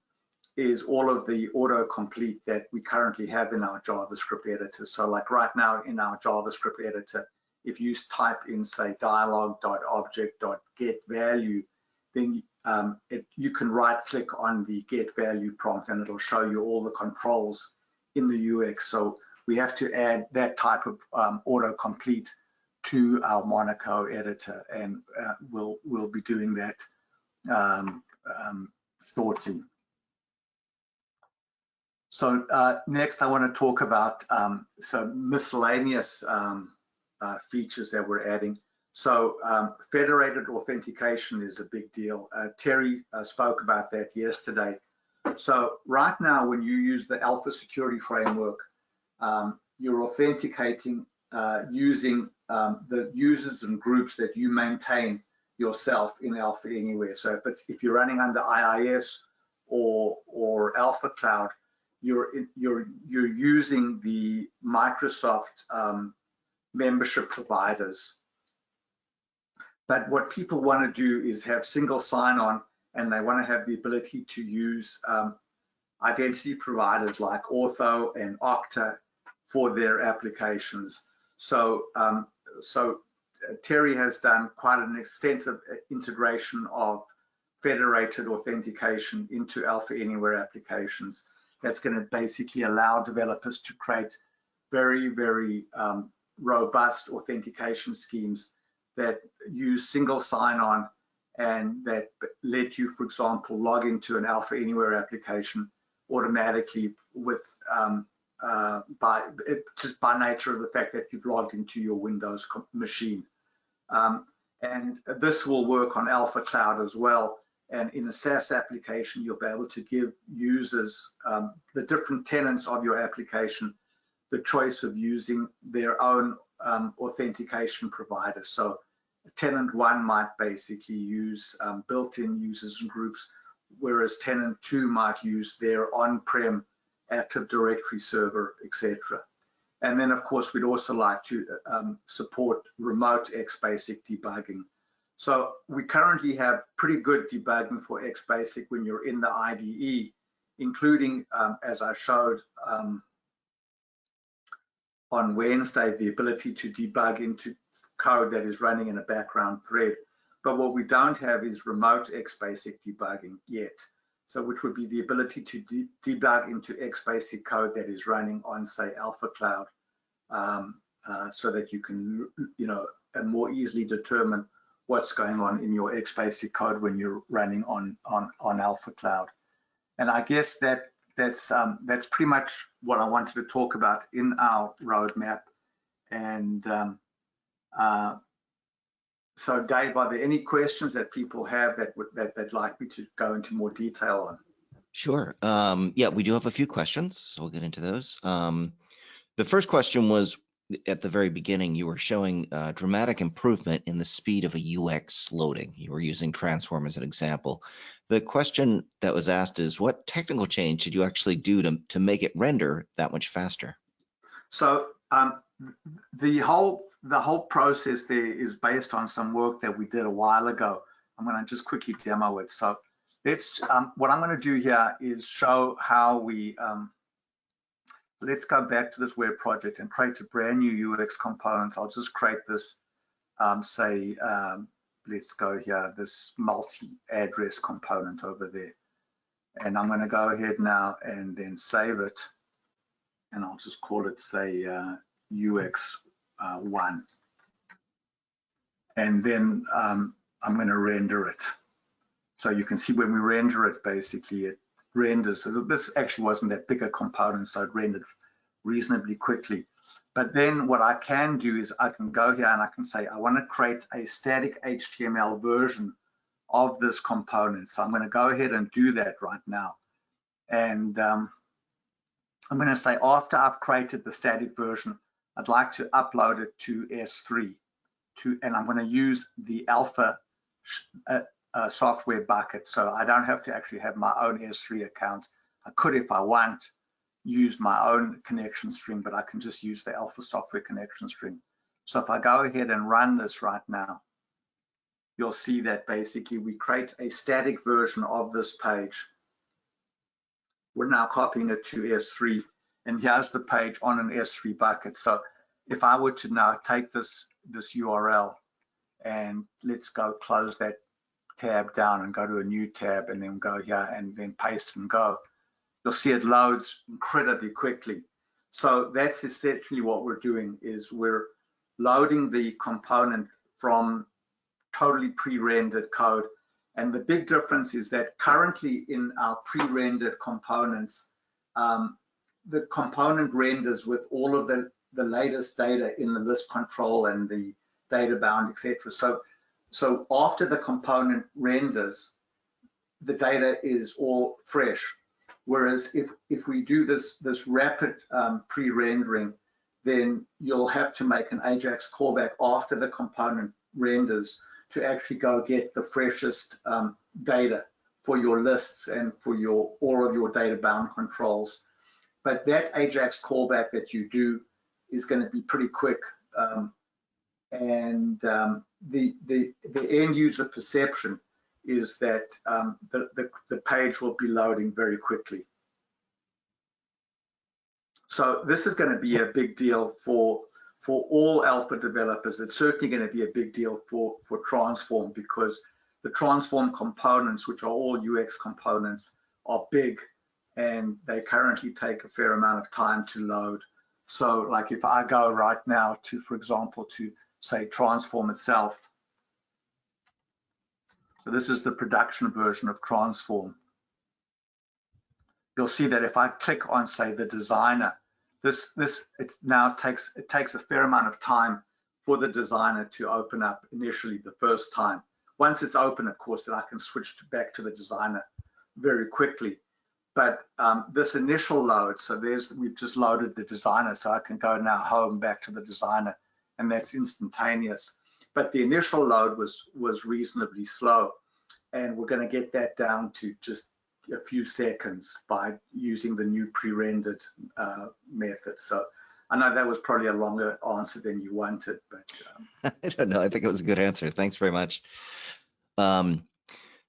B: is all of the autocomplete that we currently have in our JavaScript editor. So like right now in our JavaScript editor, if you type in, say, dialog.object.getValue, then you can right click on the get value prompt and it'll show you all the controls in the UX. So we have to add that type of autocomplete to our Monaco editor, and we'll be doing that shortly. So next I want to talk about some miscellaneous features that we're adding. So federated authentication is a big deal. Terry spoke about that yesterday. So right now, when you use the Alpha Security Framework, you're authenticating using the users and groups that you maintain yourself in Alpha Anywhere. So if you're running under IIS or Alpha Cloud, you're using the Microsoft membership providers. But what people want to do is have single sign-on, and they want to have the ability to use identity providers like Auth0 and Okta for their applications. So, Terry has done quite an extensive integration of federated authentication into Alpha Anywhere applications. That's going to basically allow developers to create very, very robust authentication schemes that use single sign-on and that let you, for example, log into an Alpha Anywhere application automatically with just by nature of the fact that you've logged into your Windows machine. And this will work on Alpha Cloud as well. And in a SaaS application, you'll be able to give users, the different tenants of your application, the choice of using their own authentication provider. So tenant 1 might basically use built-in users and groups, whereas tenant 2 might use their on-prem Active Directory server, etc. And then, of course, we'd also like to support remote XBasic debugging. So we currently have pretty good debugging for XBasic when you're in the IDE, including, as I showed on Wednesday, the ability to debug into code that is running in a background thread. But what we don't have is remote XBasic debugging yet. So which would be the ability to debug into XBasic code that is running on, say, Alpha Cloud, so that you can, more easily determine what's going on in your XBasic code when you're running on Alpha Cloud. And I guess that's pretty much what I wanted to talk about in our roadmap. And so, Dave, are there any questions that people have that they'd like me to go into more detail on?
A: Sure. Yeah, we do have a few questions, so we'll get into those. The first question was, at the very beginning, you were showing dramatic improvement in the speed of a UX loading. You were using Transform as an example. The question that was asked is, what technical change did you actually do to make it render that much faster?
B: So the whole process there is based on some work that we did a while ago. I'm going to just quickly demo it. So let's what I'm going to do here is show how we let's go back to this web project and create a brand new UX component. I'll just create this, let's go here, this multi-address component over there. And I'm going to go ahead now and then save it. And I'll just call it, say, UX1. And then I'm going to render it. So you can see when we render it, basically it renders. So this actually wasn't that big a component, so it rendered reasonably quickly. But then what I can do is I can go here and I can say, I want to create a static HTML version of this component. So I'm going to go ahead and do that right now. And I'm going to say, after I've created the static version, I'd like to upload it to S3. And I'm going to use the Alpha software bucket. So I don't have to actually have my own S3 account. I could, if I want, use my own connection string, but I can just use the Alpha software connection string. So if I go ahead and run this right now, you'll see that basically we create a static version of this page. We're now copying it to S3, and here's the page on an S3 bucket. So if I were to now take this URL and let's go close that tab down and go to a new tab and then go here and then paste and go, you'll see it loads incredibly quickly. So that's essentially what we're doing, is we're loading the component from totally pre-rendered code. And the big difference is that currently in our pre-rendered components, the component renders with all of the latest data in the list control and the data bound, etc. So after the component renders, the data is all fresh. Whereas if we do this rapid pre-rendering, then you'll have to make an AJAX callback after the component renders to actually go get the freshest data for your lists and for all of your data bound controls. But that AJAX callback that you do is going to be pretty quick, and the end user perception is that the page will be loading very quickly. So this is going to be a big deal for all alpha developers. It's certainly going to be a big deal for Transform, because the Transform components, which are all UX components, are big, and they currently take a fair amount of time to load. So like if I go right now to, for example, to say Transform itself, so this is the production version of Transform. You'll see that if I click on, say, the designer, it takes a fair amount of time for the designer to open up initially the first time. Once it's open, of course, then I can switch back to the designer very quickly. But this initial load, so we've just loaded the designer, so I can go now home back to the designer, and that's instantaneous. But the initial load was reasonably slow, and we're going to get that down to just a few seconds by using the new pre-rendered method. So I know that was probably a longer answer than you wanted, but
A: I don't know. I think it was a good answer. Thanks very much.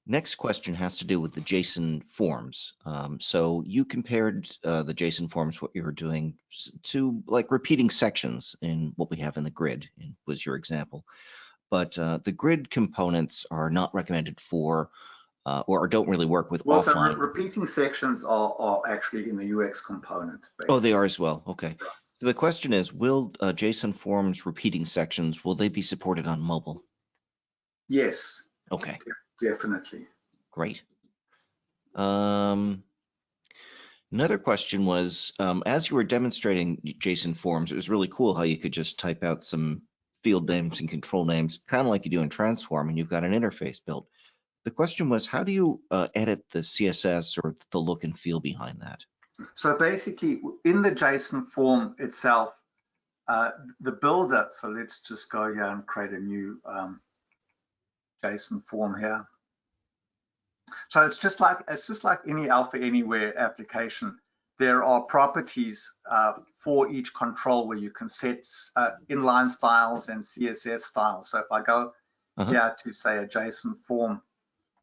A: Next question has to do with the JSON forms. So you compared the JSON forms, what you were doing, to like repeating sections in what we have in the grid, was your example. But the grid components are not recommended for, or don't really work with offline.
B: So repeating sections are actually in the UX component. Basically.
A: Oh, they are as well. Okay. So the question is, will JSON forms repeating sections, will they be supported on mobile?
B: Yes.
A: Okay.
B: Definitely.
A: Great. Another question was, as you were demonstrating JSON forms, it was really cool how you could just type out some field names and control names, kind of like you do in Transform, and you've got an interface built. The question was, how do you edit the CSS or the look and feel behind that?
B: So basically, in the JSON form itself, the builder, so let's just go here and create a new JSON form here. So it's just like any Alpha Anywhere application. There are properties for each control where you can set inline styles and CSS styles. So if I go here to say a JSON form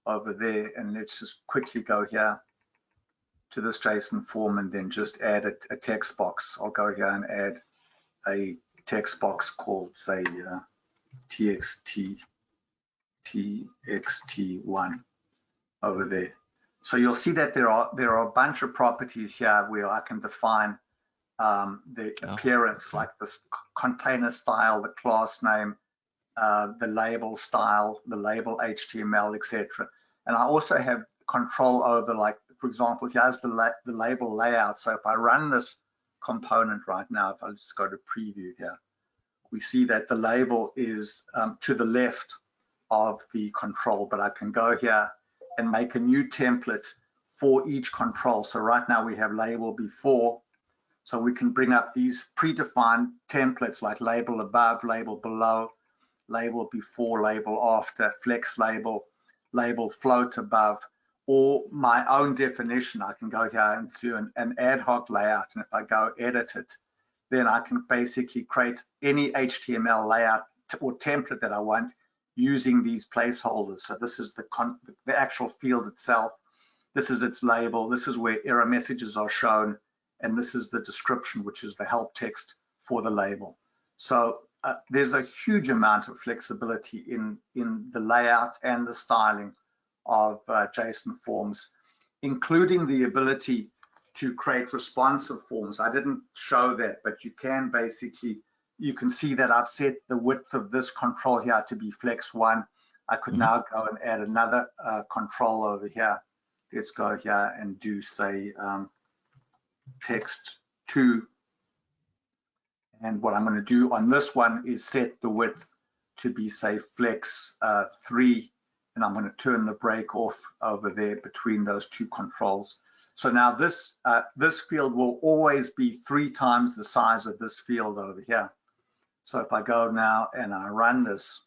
B: over there, and let's just quickly go here to this JSON form and then just add a text box. I'll go here and add a text box called, say, txt1 over there. So you'll see that there are a bunch of properties here where I can define the appearance, like the container style, the class name, the label style, the label HTML, etc. And I also have control over, like, for example, here's the label layout. So if I run this component right now, if I just go to preview here, we see that the label is to the left of the control, but I can go here and make a new template for each control. So right now we have label before, so we can bring up these predefined templates like label above, label below, label before, label after, flex label, label float above, or my own definition. I can go here into an ad hoc layout, and if I go edit it, then I can basically create any HTML layout or template that I want using these placeholders. So this is the actual field itself. This is its label. This is where error messages are shown. And this is the description, which is the help text for the label. So there's a huge amount of flexibility in the layout and the styling of JSON forms, including the ability to create responsive forms. I didn't show that, but you can basically, you can see that I've set the width of this control here to be flex 1. I could now go and add another control over here. Let's go here and do, say, text 2. And what I'm going to do on this one is set the width to be, say, flex 3, and I'm going to turn the brake off over there between those 2 controls. So now this field will always be 3 times the size of this field over here. So if I go now and I run this,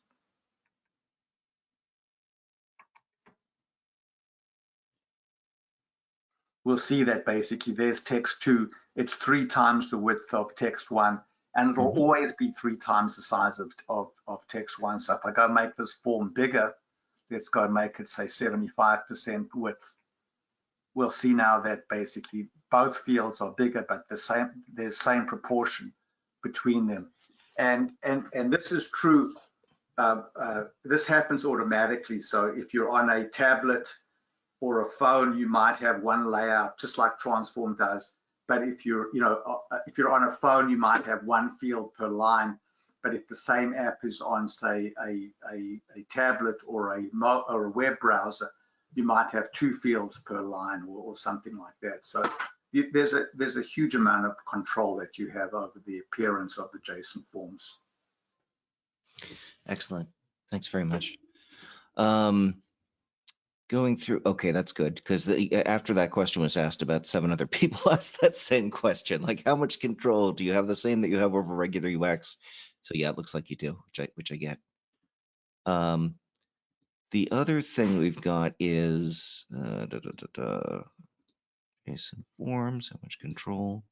B: we'll see that basically there's text 2. It's 3 times the width of text 1, and it'll always be 3 times the size of text 1. So if I go make this form bigger, let's go make it say 75% width. We'll see now that basically both fields are bigger, but there's same proportion between them. And this is true. This happens automatically. So if you're on a tablet or a phone, you might have one layout, just like Transform does. But if you're on a phone, you might have 1 field per line. But if the same app is on, say, a tablet or a web browser, you might have 2 fields per line or something like that. So there's a huge amount of control that you have over the appearance of the JSON forms.
A: Excellent. Thanks very much. Going through, okay, that's good, because after that question was asked, about 7 other people asked that same question, like how much control do you have, the same that you have over regular UX? So yeah, it looks like you do, which I get. The other thing we've got is JSON forms, how much control?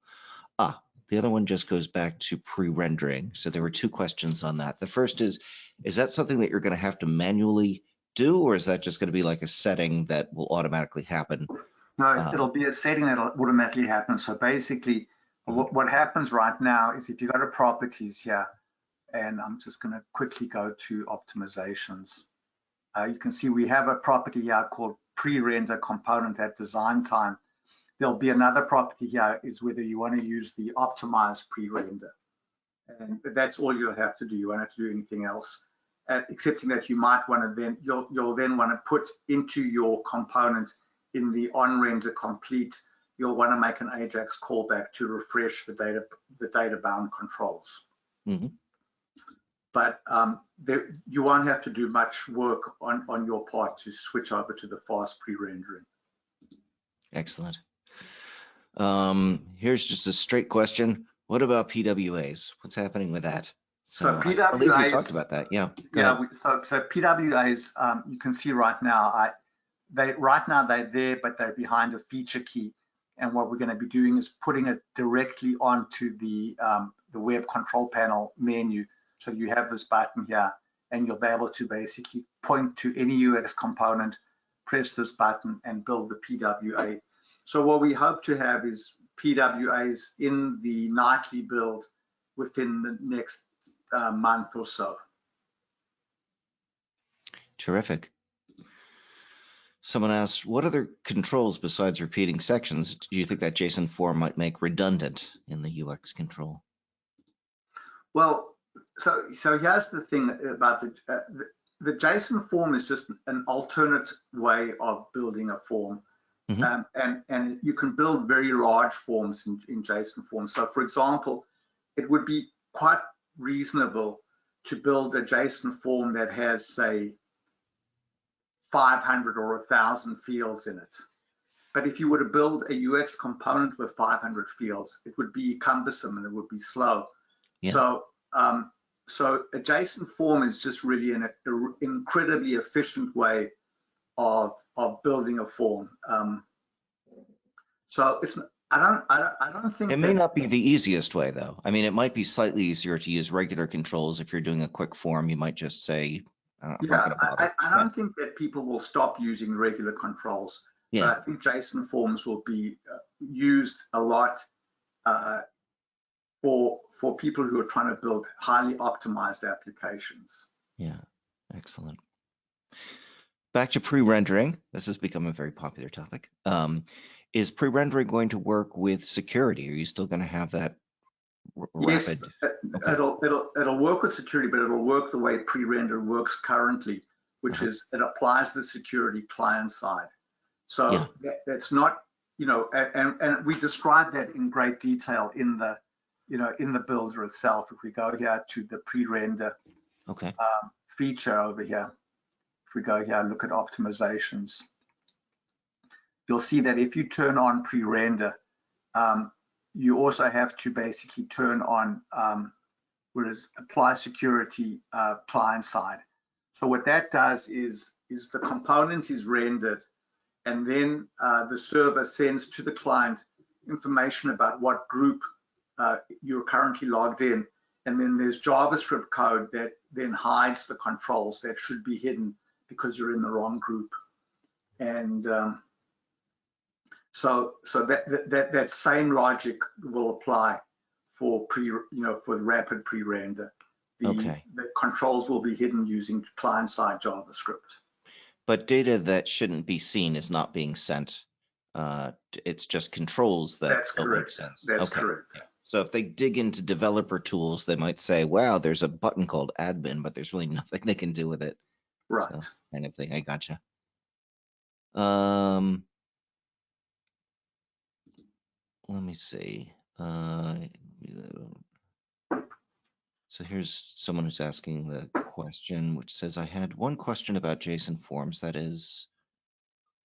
A: The other one just goes back to pre-rendering. So there were 2 questions on that. The first is that something that you're going to have to manually do, or is that just going to be like a setting that will automatically happen?
B: No, it'll be a setting that'll automatically happen. So basically, what happens right now is if you go to properties here, and I'm just going to quickly go to optimizations. You can see we have a property here called pre-render component at design time. There'll be another property here is whether you want to use the optimized pre-render. And that's all you'll have to do. You won't have to do anything else, excepting that you might want to then, you'll then want to put into your component in the on-render complete, you'll want to make an AJAX callback to refresh the data bound controls. But you won't have to do much work on your part to switch over to the fast pre-rendering.
A: Excellent. Here's just a straight question. What about PWAs? What's happening with that?
B: So PWAs,
A: I believe we talked about that. Yeah.
B: So PWAs, you can see right now, they're there, but they're behind a feature key. And what we're going to be doing is putting it directly onto the web control panel menu. So you have this button here, and you'll be able to basically point to any UX component, press this button, and build the PWA. So what we hope to have is PWAs in the nightly build within the next month or so.
A: Terrific. Someone asked, what other controls besides repeating sections do you think that JSON form might make redundant in the UX control?
B: Well, so here's the thing about the JSON form is just an alternate way of building a form. And you can build very large forms in JSON forms. So for example, it would be quite reasonable to build a JSON form that has, say, 500 or 1,000 fields in it. But if you were to build a UX component with 500 fields, it would be cumbersome and it would be slow. Yeah. So a JSON form is just really an incredibly efficient way of building a form. So it's I don't think
A: it may not be the easiest way though. I mean, it might be slightly easier to use regular controls. If you're doing a quick form, you might just say,
B: I don't think that people will stop using regular controls.
A: Yeah.
B: But I think JSON forms will be used a lot for people who are trying to build highly optimized applications.
A: Yeah, excellent. Back to pre-rendering. This has become a very popular topic. Is pre-rendering going to work with security? Are you still going to have that rapid?
B: Yes, it'll work with security, but it'll work the way pre-render works currently, which is it applies the security client side. So that's not and we describe that in great detail in the, in the builder itself. If we go here to the pre-render
A: Okay.
B: feature over here, if we go here and look at optimizations, you'll see that if you turn on pre-render, you also have to basically turn on whereas apply security client side. So what that does is the component is rendered, and then the server sends to the client information about what group you're currently logged in. And then there's JavaScript code that then hides the controls that should be hidden because you're in the wrong group. And so that same logic will apply for for the rapid pre-render.
A: Okay.
B: The controls will be hidden using client-side JavaScript.
A: But data that shouldn't be seen is not being sent. It's just controls that
B: That's
A: don't make
B: correct.
A: sense.
B: That's
A: Okay.
B: correct.
A: Yeah. So if they dig into developer tools, they might say, wow, there's a button called admin, but there's really nothing they can do with it.
B: Right.
A: So, kind of thing. I gotcha. Let me see. So here's someone who's asking the question, which says, I had one question about JSON forms that is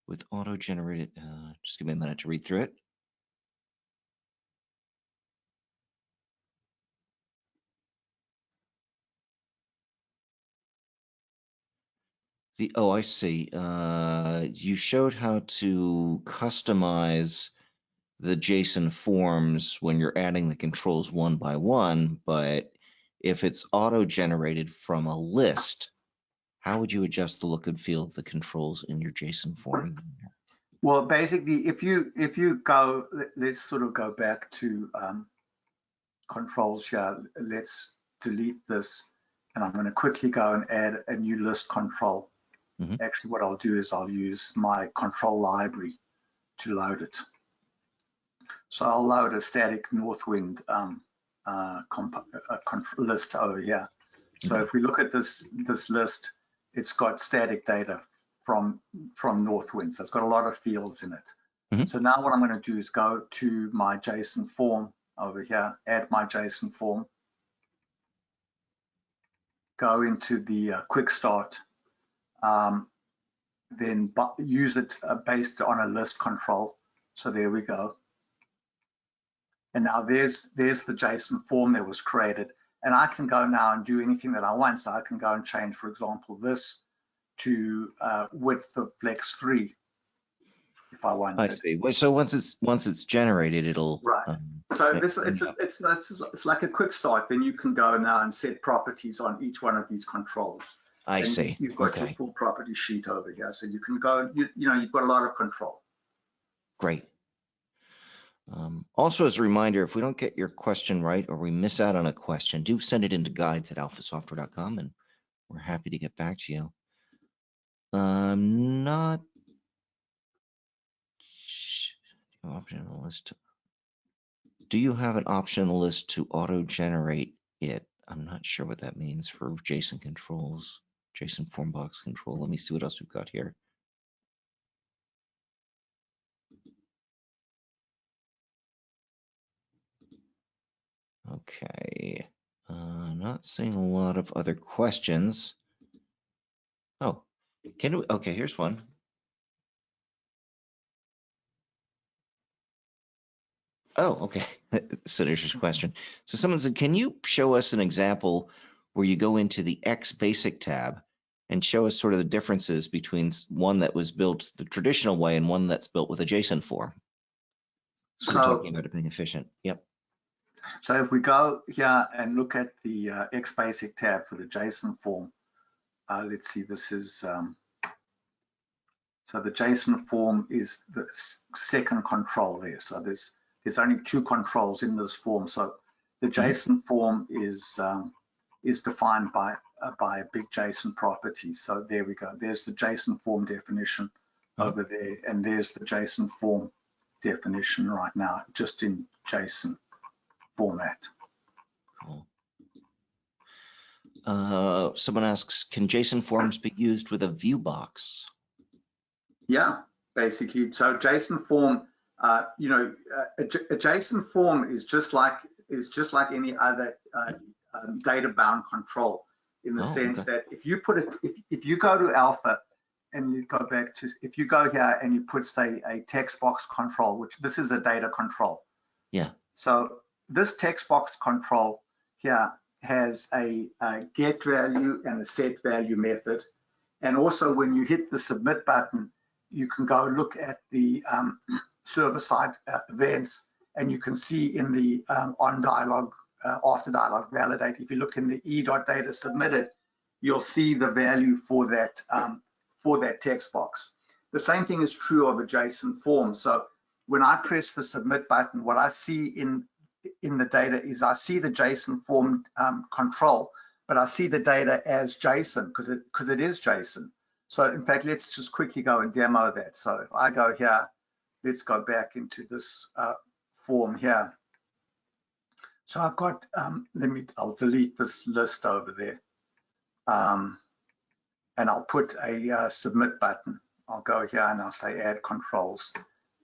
A: with auto-generated. Just give me a minute to read through it. Oh, I see. You showed how to customize the JSON forms when you're adding the controls one by one, but if it's auto-generated from a list, how would you adjust the look and feel of the controls in your JSON form?
B: Well, basically, if you go, let's sort of go back to controls here. Let's delete this, and I'm going to quickly go and add a new list control.
A: Mm-hmm.
B: Actually, what I'll do is I'll use my control library to load it. So I'll load a static Northwind list over here. So
A: Okay.
B: if we look at this list, it's got static data from Northwind. So it's got a lot of fields in it.
A: Mm-hmm.
B: So now what I'm going to do is go to my JSON form over here, add my JSON form, go into the quick start, then use it based on a list control. So there we go. And now there's the JSON form that was created. And I can go now and do anything that I want. So I can go and change, for example, this to width of flex 3 if I wanted.
A: I see. Well, so once it's generated, it'll
B: right. So it's like a quick start. Then you can go now and set properties on each one of these controls.
A: I see.
B: You've got your full property sheet over here, so you can go. You've got a lot of control.
A: Great. Also, as a reminder, if we don't get your question right or we miss out on a question, do send it into guides@alphasoftware.com, and we're happy to get back to you. Not optional list. Do you have an optional list to auto-generate it? I'm not sure what that means for JSON controls, JSON form box control. Let me see what else we've got here. Okay, not seeing a lot of other questions. Oh, can we? Okay, here's one. Oh, okay. Senator's question. So someone said, can you show us an example where you go into the X Basic tab and show us sort of the differences between one that was built the traditional way and one that's built with a JSON form? So we're talking about it being efficient. Yep.
B: So if we go here and look at the X Basic tab for the JSON form, let's see, this is, so the JSON form is the second control there. So there's only two controls in this form. So the JSON form is defined by a big JSON property. So there we go. There's the JSON form definition over there, and there's the JSON form definition right now, just in JSON format.
A: Cool. Someone asks, can JSON forms be used with a view box?
B: Yeah, basically. So JSON form, A JSON form is just like any other data bound control, in the sense that if you put it, if you go to Alpha and you go back to, if you go here and you put, say, a text box control, which this is a data control.
A: Yeah.
B: So this text box control here has a get value and a set value method. And also when you hit the submit button, you can go look at the server-side events, and you can see in the on dialog, after dialog validate, if you look in the e.data submitted, you'll see the value for that text box. The same thing is true of a JSON form. So when I press the submit button, what I see in the data is I see the JSON form control, but I see the data as JSON because it is JSON. So in fact, let's just quickly go and demo that. So if I go here, let's go back into this form here. So I've got, I'll delete this list over there. And I'll put a submit button. I'll go here and I'll say add controls,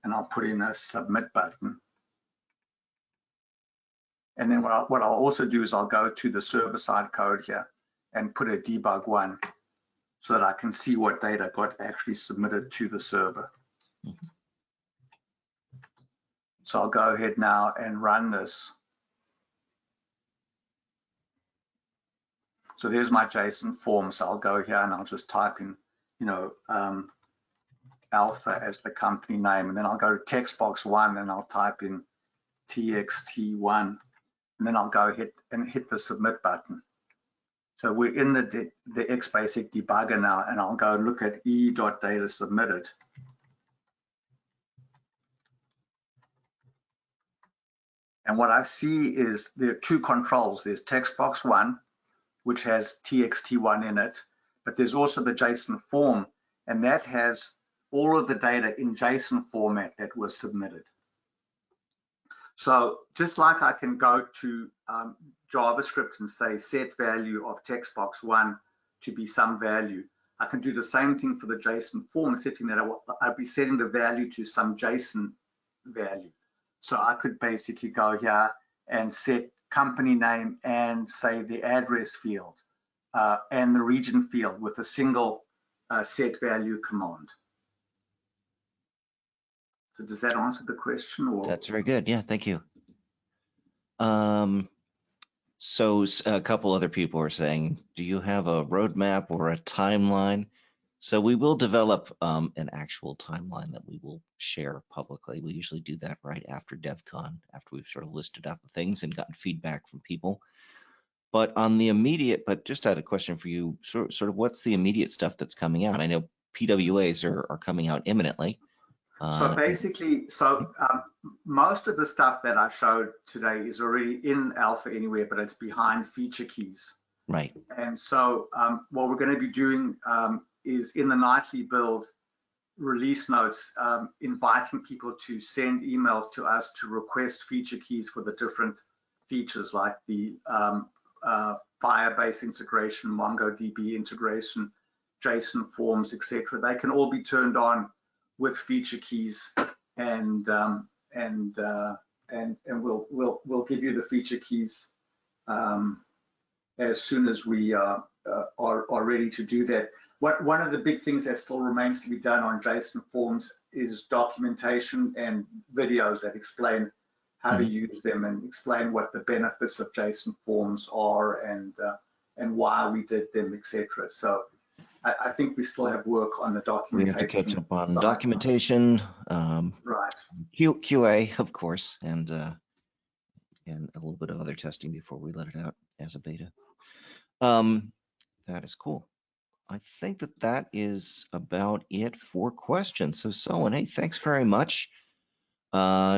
B: and I'll put in a submit button. And then what I'll also do is I'll go to the server-side code here and put a debug one, so that I can see what data got actually submitted to the server. So I'll go ahead now and run this. So there's my JSON form. So I'll go here and I'll just type in, Alpha as the company name, and then I'll go to text box 1 and I'll type in TXT1, and then I'll go ahead and hit the submit button. So we're in the XBasic debugger now, and I'll go look at e.data submitted. And what I see is there are two controls. There's text box 1, which has TXT1 in it, but there's also the JSON form, and that has all of the data in JSON format that was submitted. So just like I can go to JavaScript and say set value of text box 1 to be some value, I can do the same thing for the JSON form, setting that I'll be setting the value to some JSON value. So I could basically go here and set company name and say the address field and the region field with a single set value command. So does that answer the question? Or?
A: That's very good. Yeah, thank you. So a couple other people are saying, do you have a roadmap or a timeline? So we will develop an actual timeline that we will share publicly. We usually do that right after DevCon, after we've sort of listed out the things and gotten feedback from people. But on the immediate, but just had a question for you, sort of what's the immediate stuff that's coming out? I know PWAs are coming out imminently.
B: So basically, most of the stuff that I showed today is already in Alpha Anywhere, but it's behind feature keys.
A: Right.
B: And so what we're going to be doing is in the nightly build release notes, inviting people to send emails to us to request feature keys for the different features, like the Firebase integration, MongoDB integration, JSON forms, etc. They can all be turned on with feature keys, and we'll give you the feature keys as soon as we are ready to do that. One of the big things that still remains to be done on JSON forms is documentation and videos that explain how to use them and explain what the benefits of JSON forms are and why we did them, etc. So I think we still have work on the documentation.
A: We have to catch up on documentation,
B: right?
A: QA, of course, and a little bit of other testing before we let it out as a beta. That is cool. I think that is about it for questions. So Selwyn, hey, thanks very much.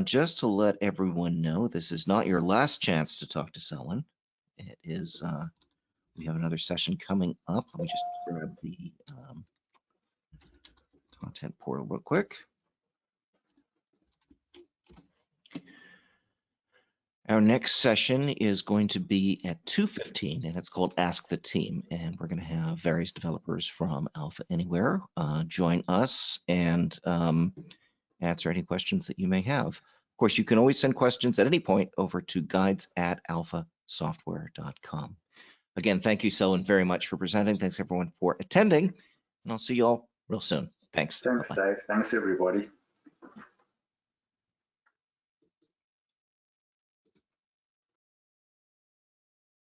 A: Just to let everyone know, this is not your last chance to talk to Selwyn. It is. We have another session coming up. Let me just grab the content portal real quick. Our next session is going to be at 2:15, and it's called Ask the Team. And we're going to have various developers from Alpha Anywhere join us. And answer any questions that you may have. Of course, you can always send questions at any point over to guides@alphasoftware.com. Again, thank you, Selwyn, very much for presenting. Thanks, everyone, for attending. And I'll see you all real soon. Thanks.
B: Thanks,
A: Bye-bye.
B: Dave. Thanks, everybody.